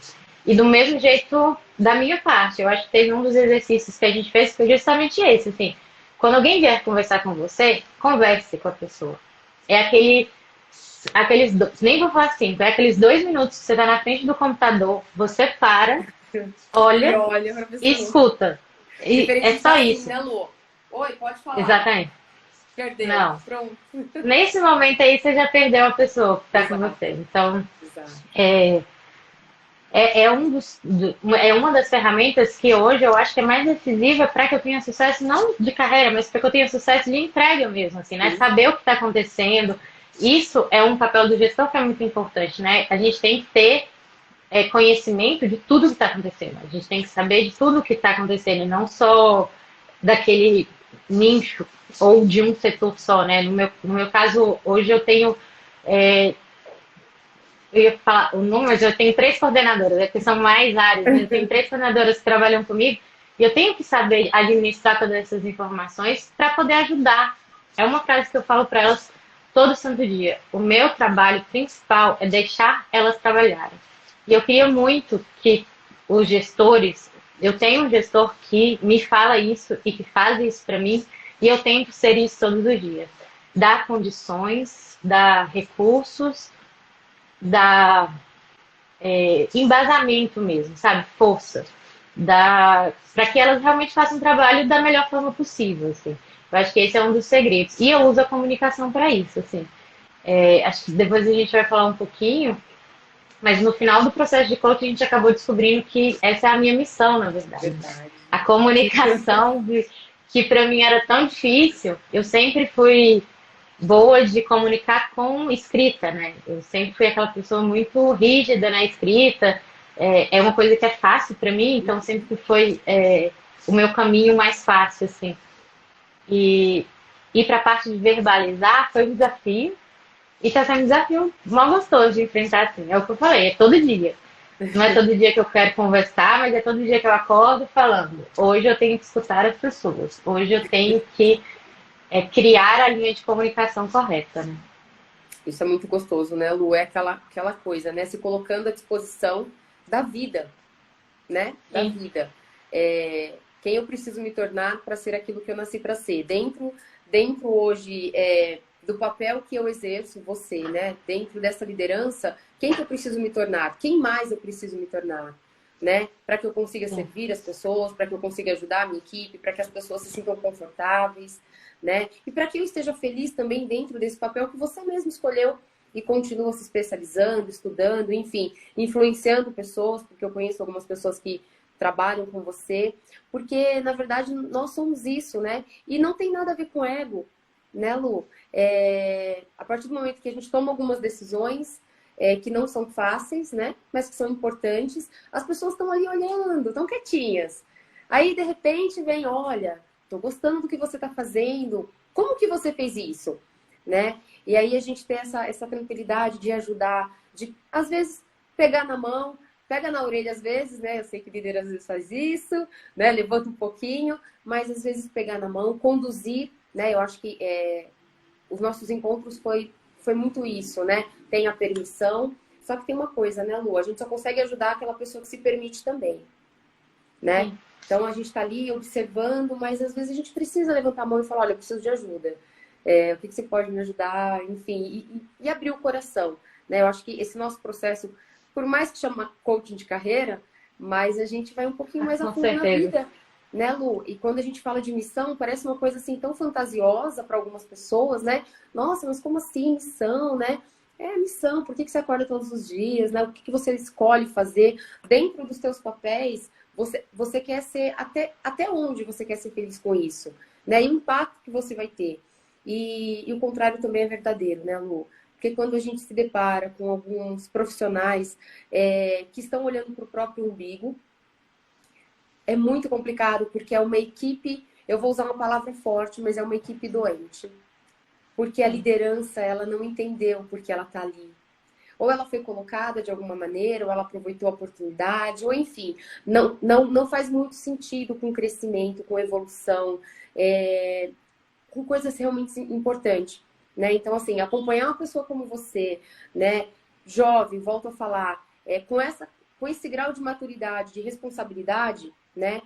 E do mesmo jeito da minha parte, eu acho que teve um dos exercícios que a gente fez que foi justamente esse, assim. Quando alguém vier conversar com você, converse com a pessoa. É nem vou falar assim, é aqueles 2 minutos que você está na frente do computador, você para, olha Pra e pessoa. escuta. E Diferente é de só assim, isso. né, Lu? Oi, pode falar. Exatamente. Perdeu. Não. Pronto. Nesse momento aí você já perdeu a pessoa que está com Exato. você. Então, Exato. é uma das ferramentas que hoje eu acho que é mais decisiva para que eu tenha sucesso, não de carreira, mas para que eu tenha sucesso de entrega mesmo, assim, né? Saber o que está acontecendo. Isso é um papel do gestor que é muito importante, né? A gente tem que ter conhecimento de tudo que está acontecendo. A gente tem que saber de tudo que está acontecendo, e não só daquele nicho ou de um setor só, né? No meu caso, hoje eu tenho eu ia falar o número, mas eu tenho 3 coordenadoras, que são mais áreas, né? Eu tenho 3 coordenadoras que trabalham comigo e eu tenho que saber administrar todas essas informações para poder ajudar. É uma frase que eu falo para elas todo santo dia. O meu trabalho principal é deixar elas trabalharem. E eu queria muito que os gestores, eu tenho um gestor que me fala isso e que faz isso para mim, e eu tento ser isso todos os dias. Dar condições, dar recursos, dar embasamento mesmo, sabe? Força. Para que elas realmente façam o trabalho da melhor forma possível, assim. Eu acho que esse é um dos segredos. E eu uso a comunicação para isso, assim. Acho que depois a gente vai falar um pouquinho, mas no final do processo de coaching a gente acabou descobrindo que essa é a minha missão, na verdade. A comunicação, que para mim era tão difícil, eu sempre fui boa de comunicar com escrita, né? Eu sempre fui aquela pessoa muito rígida na escrita. É uma coisa que é fácil para mim, então sempre foi o meu caminho mais fácil, assim. E ir para a parte de verbalizar foi um desafio. E tá sendo um desafio mal gostoso de enfrentar, assim. É o que eu falei, é todo dia. Não é todo dia que eu quero conversar, mas é todo dia que eu acordo falando. Hoje eu tenho que escutar as pessoas. Hoje eu tenho que criar a linha de comunicação correta, né? Isso é muito gostoso, né, Lu? É aquela coisa, né? Se colocando à disposição da vida, né? Da Sim. vida. Quem eu preciso me tornar para ser aquilo que eu nasci para ser. Dentro hoje do papel que eu exerço, você, né? Dentro dessa liderança, quem que eu preciso me tornar? Quem mais eu preciso me tornar? Né? Para que eu consiga servir as pessoas, para que eu consiga ajudar a minha equipe, para que as pessoas se sintam confortáveis, né? E para que eu esteja feliz também dentro desse papel que você mesmo escolheu e continua se especializando, estudando, enfim, influenciando pessoas, porque eu conheço algumas pessoas que trabalham com você, porque, na verdade, nós somos isso, né? E não tem nada a ver com ego, né, Lu? A partir do momento que a gente toma algumas decisões que não são fáceis, né? Mas que são importantes, as pessoas estão ali olhando, estão quietinhas. Aí, de repente, vem, olha, tô gostando do que você está fazendo, como que você fez isso? Né? E aí a gente tem essa tranquilidade de ajudar, de, às vezes, pegar na mão, pega na orelha às vezes, né? Eu sei que líder às vezes faz isso, né? Levanta um pouquinho, mas às vezes pegar na mão, conduzir, né? Eu acho que os nossos encontros foi muito isso, né? Tem a permissão, só que tem uma coisa, né, Lu? A gente só consegue ajudar aquela pessoa que se permite também, né? Sim. Então a gente está ali observando, mas às vezes a gente precisa levantar a mão e falar, olha, eu preciso de ajuda. O que você pode me ajudar? Enfim, e abrir o coração, né? Eu acho que esse nosso processo, por mais que chama coaching de carreira, mas a gente vai um pouquinho mais a Com fundo na certeza. vida, né, Lu? E quando a gente fala de missão, parece uma coisa assim tão fantasiosa para algumas pessoas, né? Nossa, mas como assim missão, né? É missão, por que você acorda todos os dias, né? O que você escolhe fazer dentro dos seus papéis? Você quer ser, até onde você quer ser feliz com isso, né? E o impacto que você vai ter. E o contrário também é verdadeiro, né, Lu? Porque quando a gente se depara com alguns profissionais que estão olhando para o próprio umbigo, é muito complicado, porque é uma equipe, eu vou usar uma palavra forte, mas é uma equipe doente. Porque a liderança, ela não entendeu por que ela está ali. Ou ela foi colocada de alguma maneira, ou ela aproveitou a oportunidade, ou enfim, não faz muito sentido com crescimento, com evolução, com coisas realmente importantes, né? Então, assim, acompanhar uma pessoa como você, né, jovem, volto a falar, com esse grau de maturidade, de responsabilidade, né?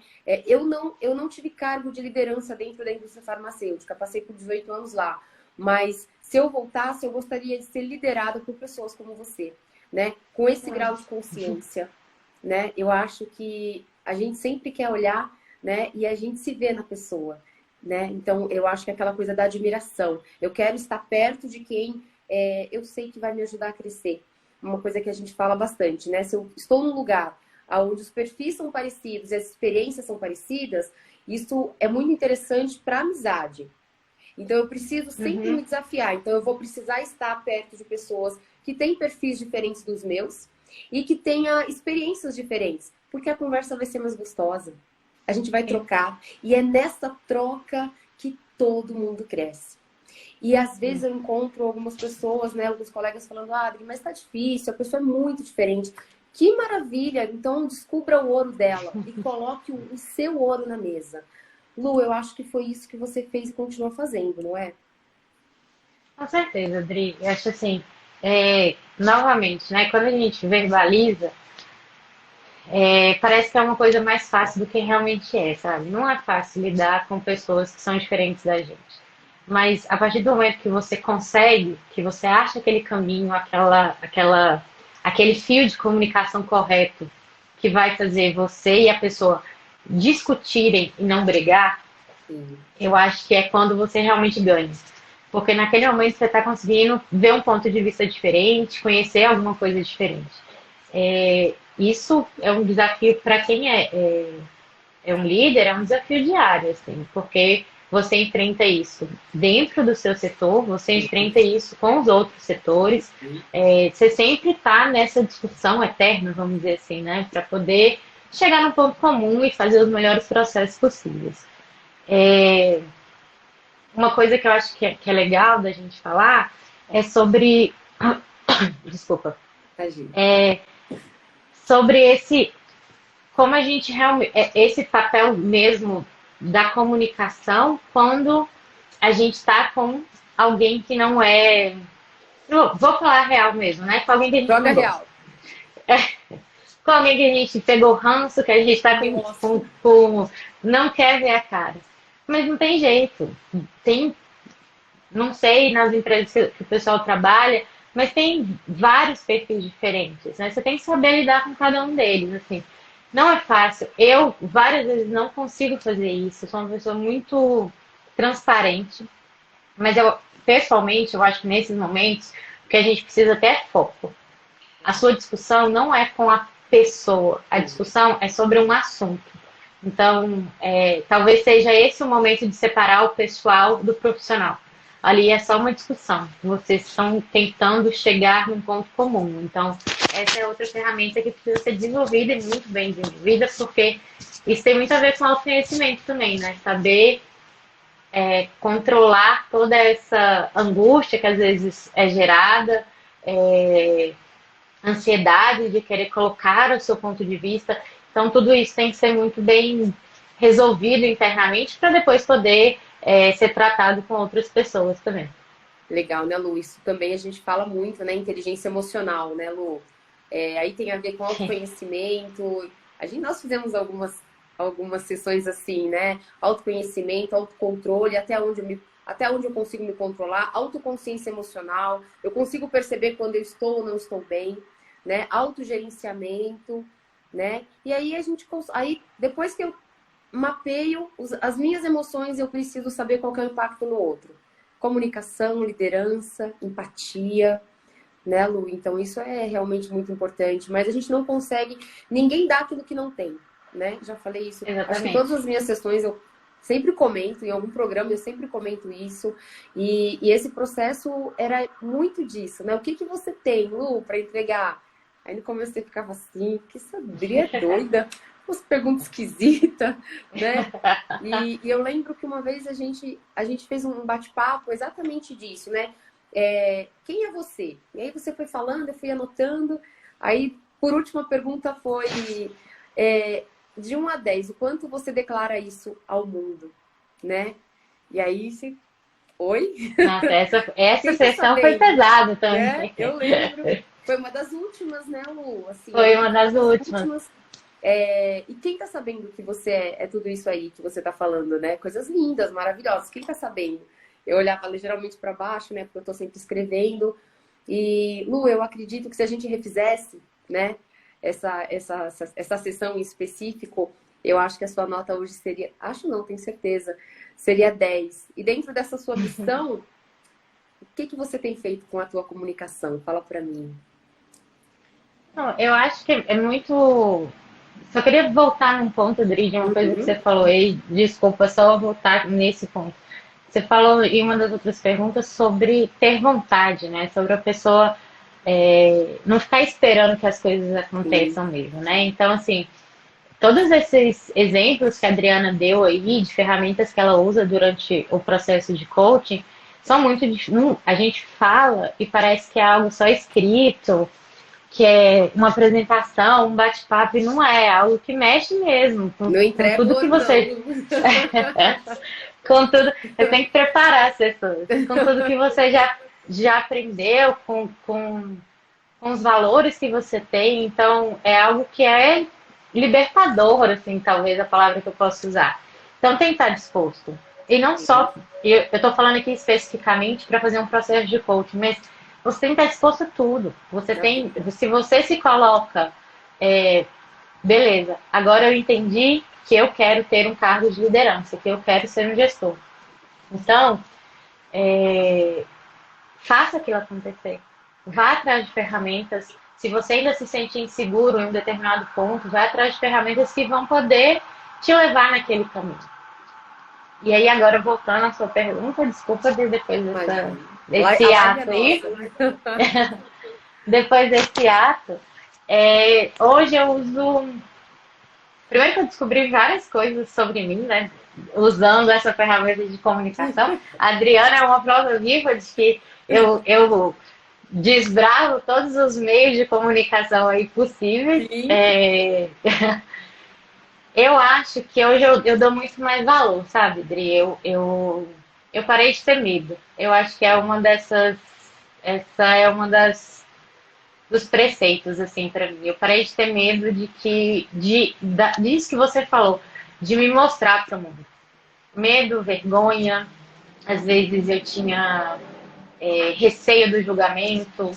Eu não tive cargo de liderança dentro da indústria farmacêutica, passei por 18 anos lá, mas se eu voltasse, eu gostaria de ser liderada por pessoas como você, né? Com esse grau de consciência, né? Eu acho que a gente sempre quer olhar, né? E a gente se vê na pessoa, né? Então, eu acho que é aquela coisa da admiração. Eu quero estar perto de quem eu sei que vai me ajudar a crescer. Uma coisa que a gente fala bastante, né? Se eu estou num lugar onde os perfis são parecidos e as experiências são parecidas, isso é muito interessante para a amizade. Então, eu preciso sempre me desafiar. Então, eu vou precisar estar perto de pessoas que têm perfis diferentes dos meus e que tenham experiências diferentes, porque a conversa vai ser mais gostosa. A gente vai trocar. E é nessa troca que todo mundo cresce. E às vezes eu encontro algumas pessoas, né, alguns colegas falando, Adri, mas tá difícil, a pessoa é muito diferente. Que maravilha! Então descubra o ouro dela e coloque o seu ouro na mesa. Lu, eu acho que foi isso que você fez e continua fazendo, não é? Com certeza, Adri. Eu acho assim, novamente, né? Quando a gente verbaliza, parece que é uma coisa mais fácil do que realmente é, sabe? Não é fácil lidar com pessoas que são diferentes da gente. Mas a partir do momento que você consegue, que você acha aquele caminho, aquele fio de comunicação correto que vai fazer você e a pessoa discutirem e não brigar, eu acho que é quando você realmente ganha. Porque naquele momento você está conseguindo ver um ponto de vista diferente, conhecer alguma coisa diferente. Isso é um desafio para quem é um líder, é um desafio diário, assim, porque você enfrenta isso dentro do seu setor, você enfrenta isso com os outros setores, você sempre está nessa discussão eterna, vamos dizer assim, né, para poder chegar num ponto comum e fazer os melhores processos possíveis. Uma coisa que eu acho que é legal da gente falar é sobre... Desculpa. Sobre como a gente realmente, esse papel mesmo da comunicação quando a gente está com alguém que não é, vou falar real mesmo, né? Com alguém que a gente Joga não gosta. real. Com alguém que a gente pegou ranço, que a gente está não quer ver a cara. Mas não tem jeito. Não sei nas empresas que o pessoal trabalha, mas tem vários perfis diferentes, né? Você tem que saber lidar com cada um deles, assim. Não é fácil. Eu, várias vezes, não consigo fazer isso. Eu sou uma pessoa muito transparente. Mas pessoalmente, eu acho que nesses momentos, o que a gente precisa ter é foco. A sua discussão não é com pessoa. A discussão é sobre um assunto. Então, talvez seja esse o momento de separar o pessoal do profissional. Ali é só uma discussão. Vocês estão tentando chegar num ponto comum. Então, essa é outra ferramenta que precisa ser desenvolvida e muito bem desenvolvida, porque isso tem muito a ver com autoconhecimento também, né? Saber controlar toda essa angústia que às vezes é gerada, ansiedade de querer colocar o seu ponto de vista. Então, tudo isso tem que ser muito bem resolvido internamente para depois poder ser tratado com outras pessoas também. Legal, né, Lu? Isso também a gente fala muito, né? Inteligência emocional, né, Lu? Aí tem a ver com autoconhecimento. Nós fizemos algumas sessões assim, né? Autoconhecimento, autocontrole, até onde eu consigo me controlar, autoconsciência emocional, eu consigo perceber quando eu estou ou não estou bem, né? Autogerenciamento, né? E aí depois que eu mapeio as minhas emoções, eu preciso saber qual que é o impacto no outro. Comunicação, liderança, empatia, né, Lu? Então isso é realmente muito importante, mas a gente não consegue, ninguém dá aquilo que não tem, né? Já falei isso. Exatamente. Acho que todas as minhas sessões eu sempre comento, em algum programa eu sempre comento isso, e esse processo era muito disso, né? O que você tem, Lu, para entregar? Aí no começo você ficava assim, que essa Adri é doida, umas perguntas esquisitas, né? E eu lembro que uma vez a gente fez um bate-papo exatamente disso, né? Quem é você? E aí você foi falando, eu fui anotando, aí por última pergunta foi... de 1 a 10, o quanto você declara isso ao mundo, né? E aí você... Oi? Nossa, essa sessão foi pesada também. Eu lembro. Foi uma das últimas, né, Lu? Assim, foi uma das últimas. E quem tá sabendo que você é tudo isso aí que você tá falando, né? Coisas lindas, maravilhosas. Quem tá sabendo? Eu olhava geralmente para baixo, né? Porque eu tô sempre escrevendo. E, Lu, eu acredito que se a gente refizesse, né? Essa sessão em específico, eu acho que a sua nota hoje seria... Acho não, tenho certeza. Seria 10. E dentro dessa sua missão, o que você tem feito com a tua comunicação? Fala para mim. Não, eu acho que é muito... Só queria voltar num ponto, Adri, de uma coisa que você falou aí. Desculpa, só voltar nesse ponto. Você falou em uma das outras perguntas sobre ter vontade, né? Sobre a pessoa não ficar esperando que as coisas aconteçam mesmo, né? Então, assim, todos esses exemplos que a Adriana deu aí, de ferramentas que ela usa durante o processo de coaching, são muito... A gente fala e parece que é algo só escrito, que é uma apresentação, um bate-papo, e não é algo que mexe mesmo com tudo que você... com tudo, eu tenho que preparar as pessoas, com tudo que você já aprendeu, com os valores que você tem. Então, é algo que é libertador, assim, talvez a palavra que eu possa usar. Então, tem que estar disposto. E não só, eu estou falando aqui especificamente para fazer um processo de coaching, mas você tem que estar disposto a tudo. Se você se coloca, beleza, agora eu entendi que eu quero ter um cargo de liderança, que eu quero ser um gestor. Então, faça aquilo acontecer. Vá atrás de ferramentas. Se você ainda se sente inseguro em um determinado ponto, vá atrás de ferramentas que vão poder te levar naquele caminho. E aí, agora, voltando à sua pergunta, desculpa depois desse ato aí. Depois desse ato, hoje eu uso... Primeiro que eu descobri várias coisas sobre mim, né? Usando essa ferramenta de comunicação. A Adriana é uma prova viva de que eu desbravo todos os meios de comunicação aí possíveis. Eu acho que hoje eu dou muito mais valor, sabe, Adri? Eu parei de ter medo. Eu acho que é uma dessas... Essa é uma dos preceitos, assim, para mim. Eu parei de ter medo disso que você falou, de me mostrar para o mundo. Medo, vergonha. Às vezes eu tinha receio do julgamento.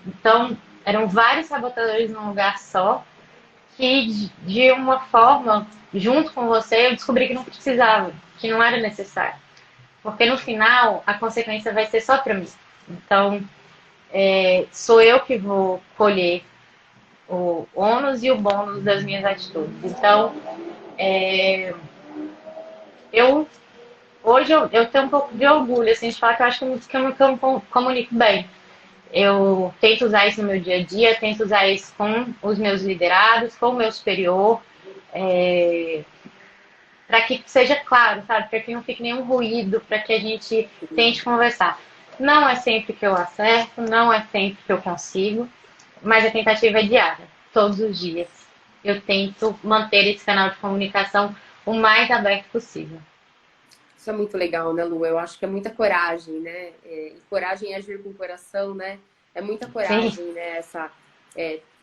Então, eram vários sabotadores num lugar só, que de uma forma, junto com você, eu descobri que não precisava, que não era necessário. Porque no final, a consequência vai ser só para mim. Então, sou eu que vou colher o ônus e o bônus das minhas atitudes. Então, eu hoje eu tenho um pouco de orgulho assim, de falar que eu acho que eu me comunico bem. Eu tento usar isso no meu dia a dia, tento usar isso com os meus liderados, com o meu superior, para que seja claro, sabe? Para que não fique nenhum ruído, para que a gente tente conversar. Não é sempre que eu acerto, não é sempre que eu consigo, mas a tentativa é diária, todos os dias. Eu tento manter esse canal de comunicação o mais aberto possível. Isso é muito legal, né, Lu? Eu acho que é muita coragem, né? E coragem é agir com o coração, né? É muita Sim, coragem, né?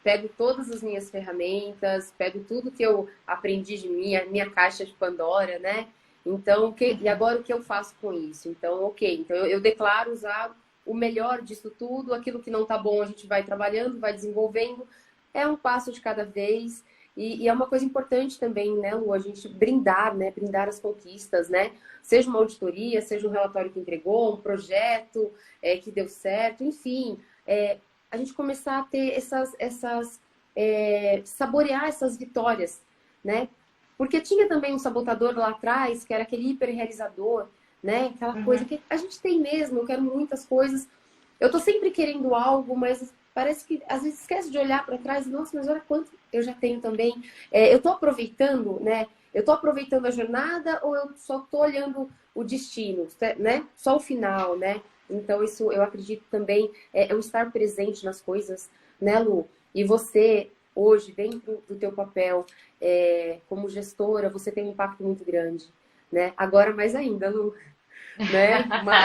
Pego todas as minhas ferramentas, pego tudo que eu aprendi de mim, a minha caixa de Pandora, né? Então, e agora o que eu faço com isso? Então, ok. Então, eu declaro usar o melhor disso tudo, aquilo que não tá bom a gente vai trabalhando, vai desenvolvendo. É um passo de cada vez. E é uma coisa importante também, né, Lu? A gente brindar, né? Brindar as conquistas, né? Seja uma auditoria, seja um relatório que entregou, um projeto que deu certo, enfim. A gente começar a ter saborear essas vitórias, né? Porque tinha também um sabotador lá atrás, que era aquele hiperrealizador, né? Aquela coisa que a gente tem mesmo, eu quero muitas coisas. Eu tô sempre querendo algo, mas parece que às vezes esquece de olhar para trás. Nossa, mas olha quanto eu já tenho também. Eu tô aproveitando, né? Eu tô aproveitando a jornada ou eu só tô olhando o destino, né? Só o final, né? Então isso eu acredito também o estar presente nas coisas, né, Lu? E você hoje dentro do teu papel como gestora, você tem um impacto muito grande, né? Agora mais ainda, Lu, né?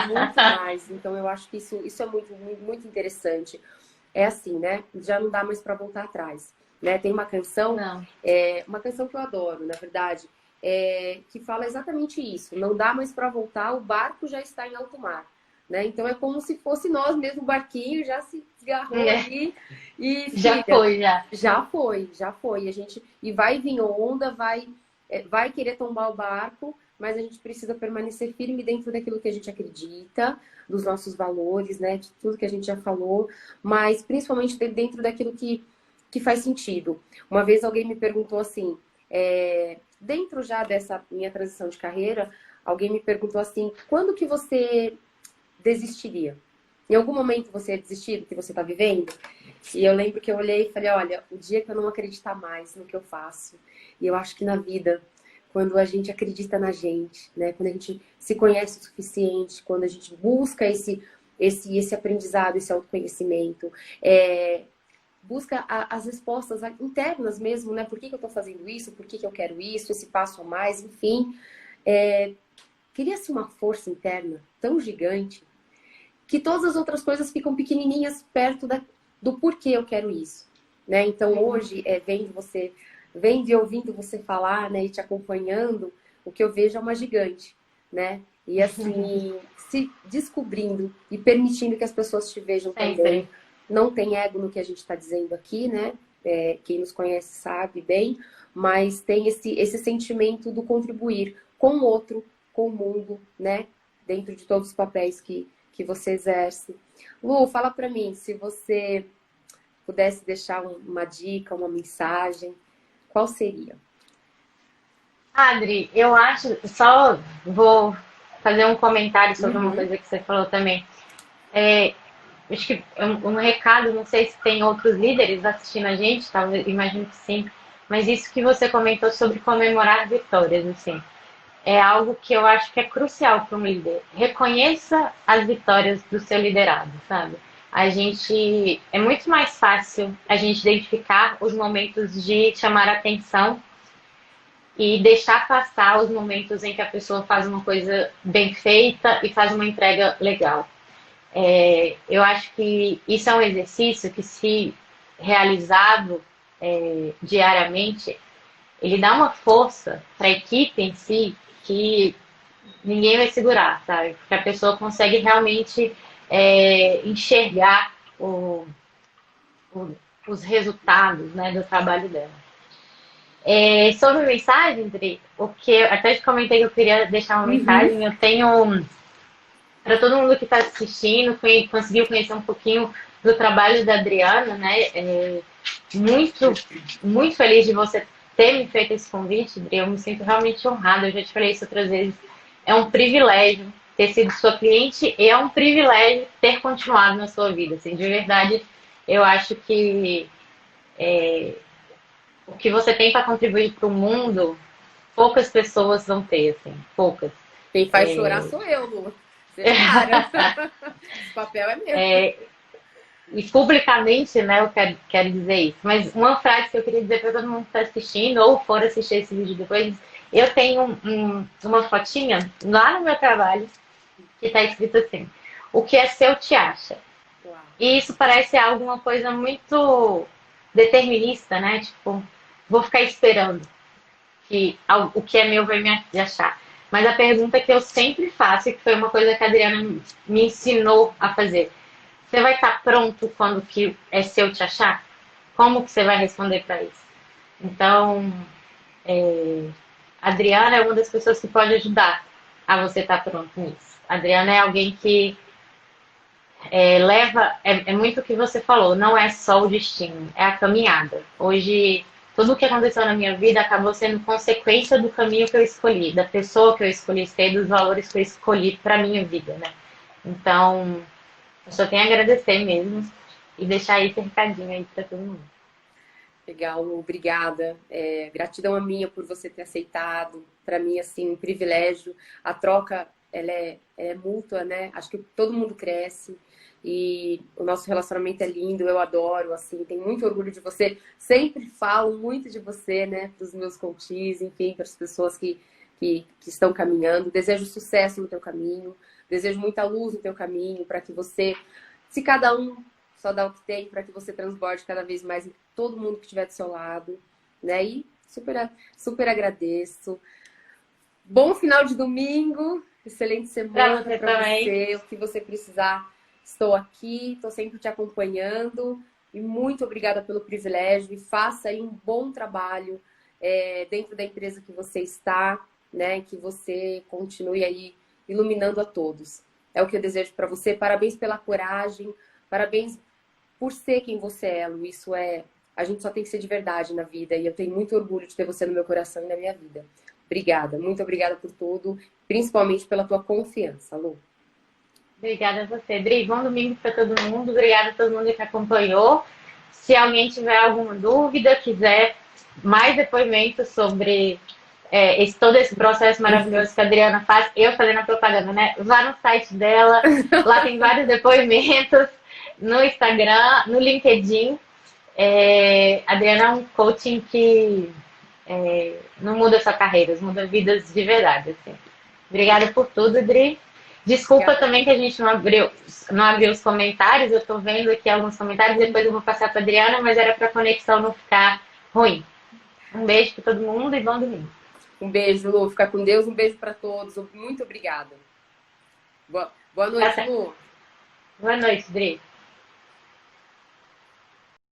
Muito mais. Então eu acho que isso é muito, muito, muito interessante. É assim, né? Já não dá mais para voltar atrás, né? Tem não. uma canção que eu adoro, na verdade, que fala exatamente isso. Não dá mais para voltar, o barco já está em alto mar, né? Então é como se fosse nós mesmo, o barquinho já se desgarrou É, ali e já filha, foi, já. já foi, já foi. A gente e vai vir onda, vai querer tombar o barco, mas a gente precisa permanecer firme dentro daquilo que a gente acredita, dos nossos valores, né? De tudo que a gente já falou, mas principalmente dentro daquilo que faz sentido. Uma vez alguém me perguntou assim, dentro já dessa minha transição de carreira, alguém me perguntou assim, quando que você desistiria? Em algum momento você ia desistir do que você está vivendo? E eu lembro que eu olhei e falei, olha, o dia que eu não acreditar mais no que eu faço, e eu acho que na vida, quando a gente acredita na gente, né? Quando a gente se conhece o suficiente, quando a gente busca esse aprendizado, esse autoconhecimento, busca as respostas internas mesmo, né? Por que eu estou fazendo isso? Por que eu quero isso? Esse passo a mais, enfim. Cria-se uma força interna tão gigante que todas as outras coisas ficam pequenininhas perto do porquê eu quero isso, né? Então hoje, vendo e ouvindo você falar, né, e te acompanhando, o que eu vejo é uma gigante, né? E assim, se descobrindo e permitindo que as pessoas te vejam também. Sempre. Não tem ego no que a gente está dizendo aqui, né? Quem nos conhece sabe bem, mas tem esse sentimento do contribuir com o outro, com o mundo, né? Dentro de todos os papéis que você exerce. Lu, fala para mim, se você pudesse deixar uma dica, uma mensagem, qual seria? Adri, eu acho, só vou fazer um comentário sobre uma Uhum, coisa que você falou também. É, acho que um recado, não sei se tem outros líderes assistindo a gente, talvez, imagino que sim, mas isso que você comentou sobre comemorar vitórias, assim, é algo que eu acho que é crucial para um líder. Reconheça as vitórias do seu liderado, sabe? É muito mais fácil a gente identificar os momentos de chamar atenção e deixar passar os momentos em que a pessoa faz uma coisa bem feita e faz uma entrega legal. Eu acho que isso é um exercício que, se realizado diariamente, ele dá uma força para a equipe em si que ninguém vai segurar, sabe? Porque a pessoa consegue realmente enxergar o, os resultados, né, do trabalho dela. Sobre mensagem, Dri, o que eu até te comentei que eu queria deixar uma uhum, mensagem, eu tenho para todo mundo que está assistindo, conseguiu conhecer um pouquinho do trabalho da Adriana, né? Muito, muito feliz de você ter me feito esse convite, Adri. Eu me sinto realmente honrada. Eu já te falei isso outras vezes. É um privilégio ter sido sua cliente e é um privilégio ter continuado na sua vida. Assim, de verdade, eu acho que o que você tem para contribuir para o mundo, poucas pessoas vão ter, assim, poucas. Quem faz chorar sou eu, Lu. Você para. Esse papel é meu. E publicamente, né, eu quero dizer isso. Mas uma frase que eu queria dizer para todo mundo que está assistindo ou for assistir esse vídeo depois, eu tenho uma fotinha lá no meu trabalho que está escrito assim: o que é seu te acha. Uau. E isso parece alguma coisa muito determinista, né? Tipo, vou ficar esperando que o que é meu vai me achar. Mas a pergunta que eu sempre faço, e que foi uma coisa que a Adriana me ensinou a fazer: você vai estar pronto quando o que é seu te achar? Como que você vai responder para isso? Então, a Adriana é uma das pessoas que pode ajudar a você estar pronto nisso. A Adriana é alguém que é muito o que você falou, não é só o destino, é a caminhada. Hoje, tudo o que aconteceu na minha vida acabou sendo consequência do caminho que eu escolhi, da pessoa que eu escolhi ser, dos valores que eu escolhi para minha vida, né? Então, eu só tenho a agradecer mesmo e deixar esse recadinho aí para todo mundo. Legal, Lu, obrigada. Gratidão a minha por você ter aceitado. Para mim, assim, um privilégio. A troca, ela é mútua, né? Acho que todo mundo cresce e o nosso relacionamento é lindo, eu adoro, assim, tenho muito orgulho de você. Sempre falo muito de você, né? Dos meus coaches, enfim, para as pessoas que estão caminhando. Desejo sucesso no teu caminho, desejo muita luz no teu caminho, para que você, se cada um só dá o que tem, para que você transborde cada vez mais em todo mundo que estiver do seu lado, né? E super agradeço. Bom final de domingo, excelente semana Pra você para também. você. O que você precisar, estou aqui, estou sempre te acompanhando. E muito obrigada pelo privilégio. E faça aí um bom trabalho dentro da empresa que você está, né? Que você continue aí iluminando a todos. É o que eu desejo para você. Parabéns pela coragem, parabéns por ser quem você é, Lu. Isso a gente só tem que ser de verdade na vida. E eu tenho muito orgulho de ter você no meu coração e na minha vida. Obrigada, muito obrigada por tudo, principalmente pela tua confiança, Lu. Obrigada a você, Dri. Bom domingo para todo mundo. Obrigada a todo mundo que acompanhou. Se alguém tiver alguma dúvida, quiser mais depoimentos sobre todo esse processo maravilhoso que a Adriana faz, eu fazendo a propaganda, né? Vá no site dela, lá tem vários depoimentos, no Instagram, no LinkedIn. A Adriana é um coaching que não muda só carreiras, muda vidas de verdade. Assim. Obrigada por tudo, Dri. Desculpa também que a gente não abriu os comentários. Eu estou vendo aqui alguns comentários, depois eu vou passar para a Adriana, mas era para a conexão não ficar ruim. Um beijo para todo mundo e bom domingo. Um beijo, Lu. Fica com Deus. Um beijo para todos. Muito obrigada. Boa noite, Lu. Boa noite, Dri.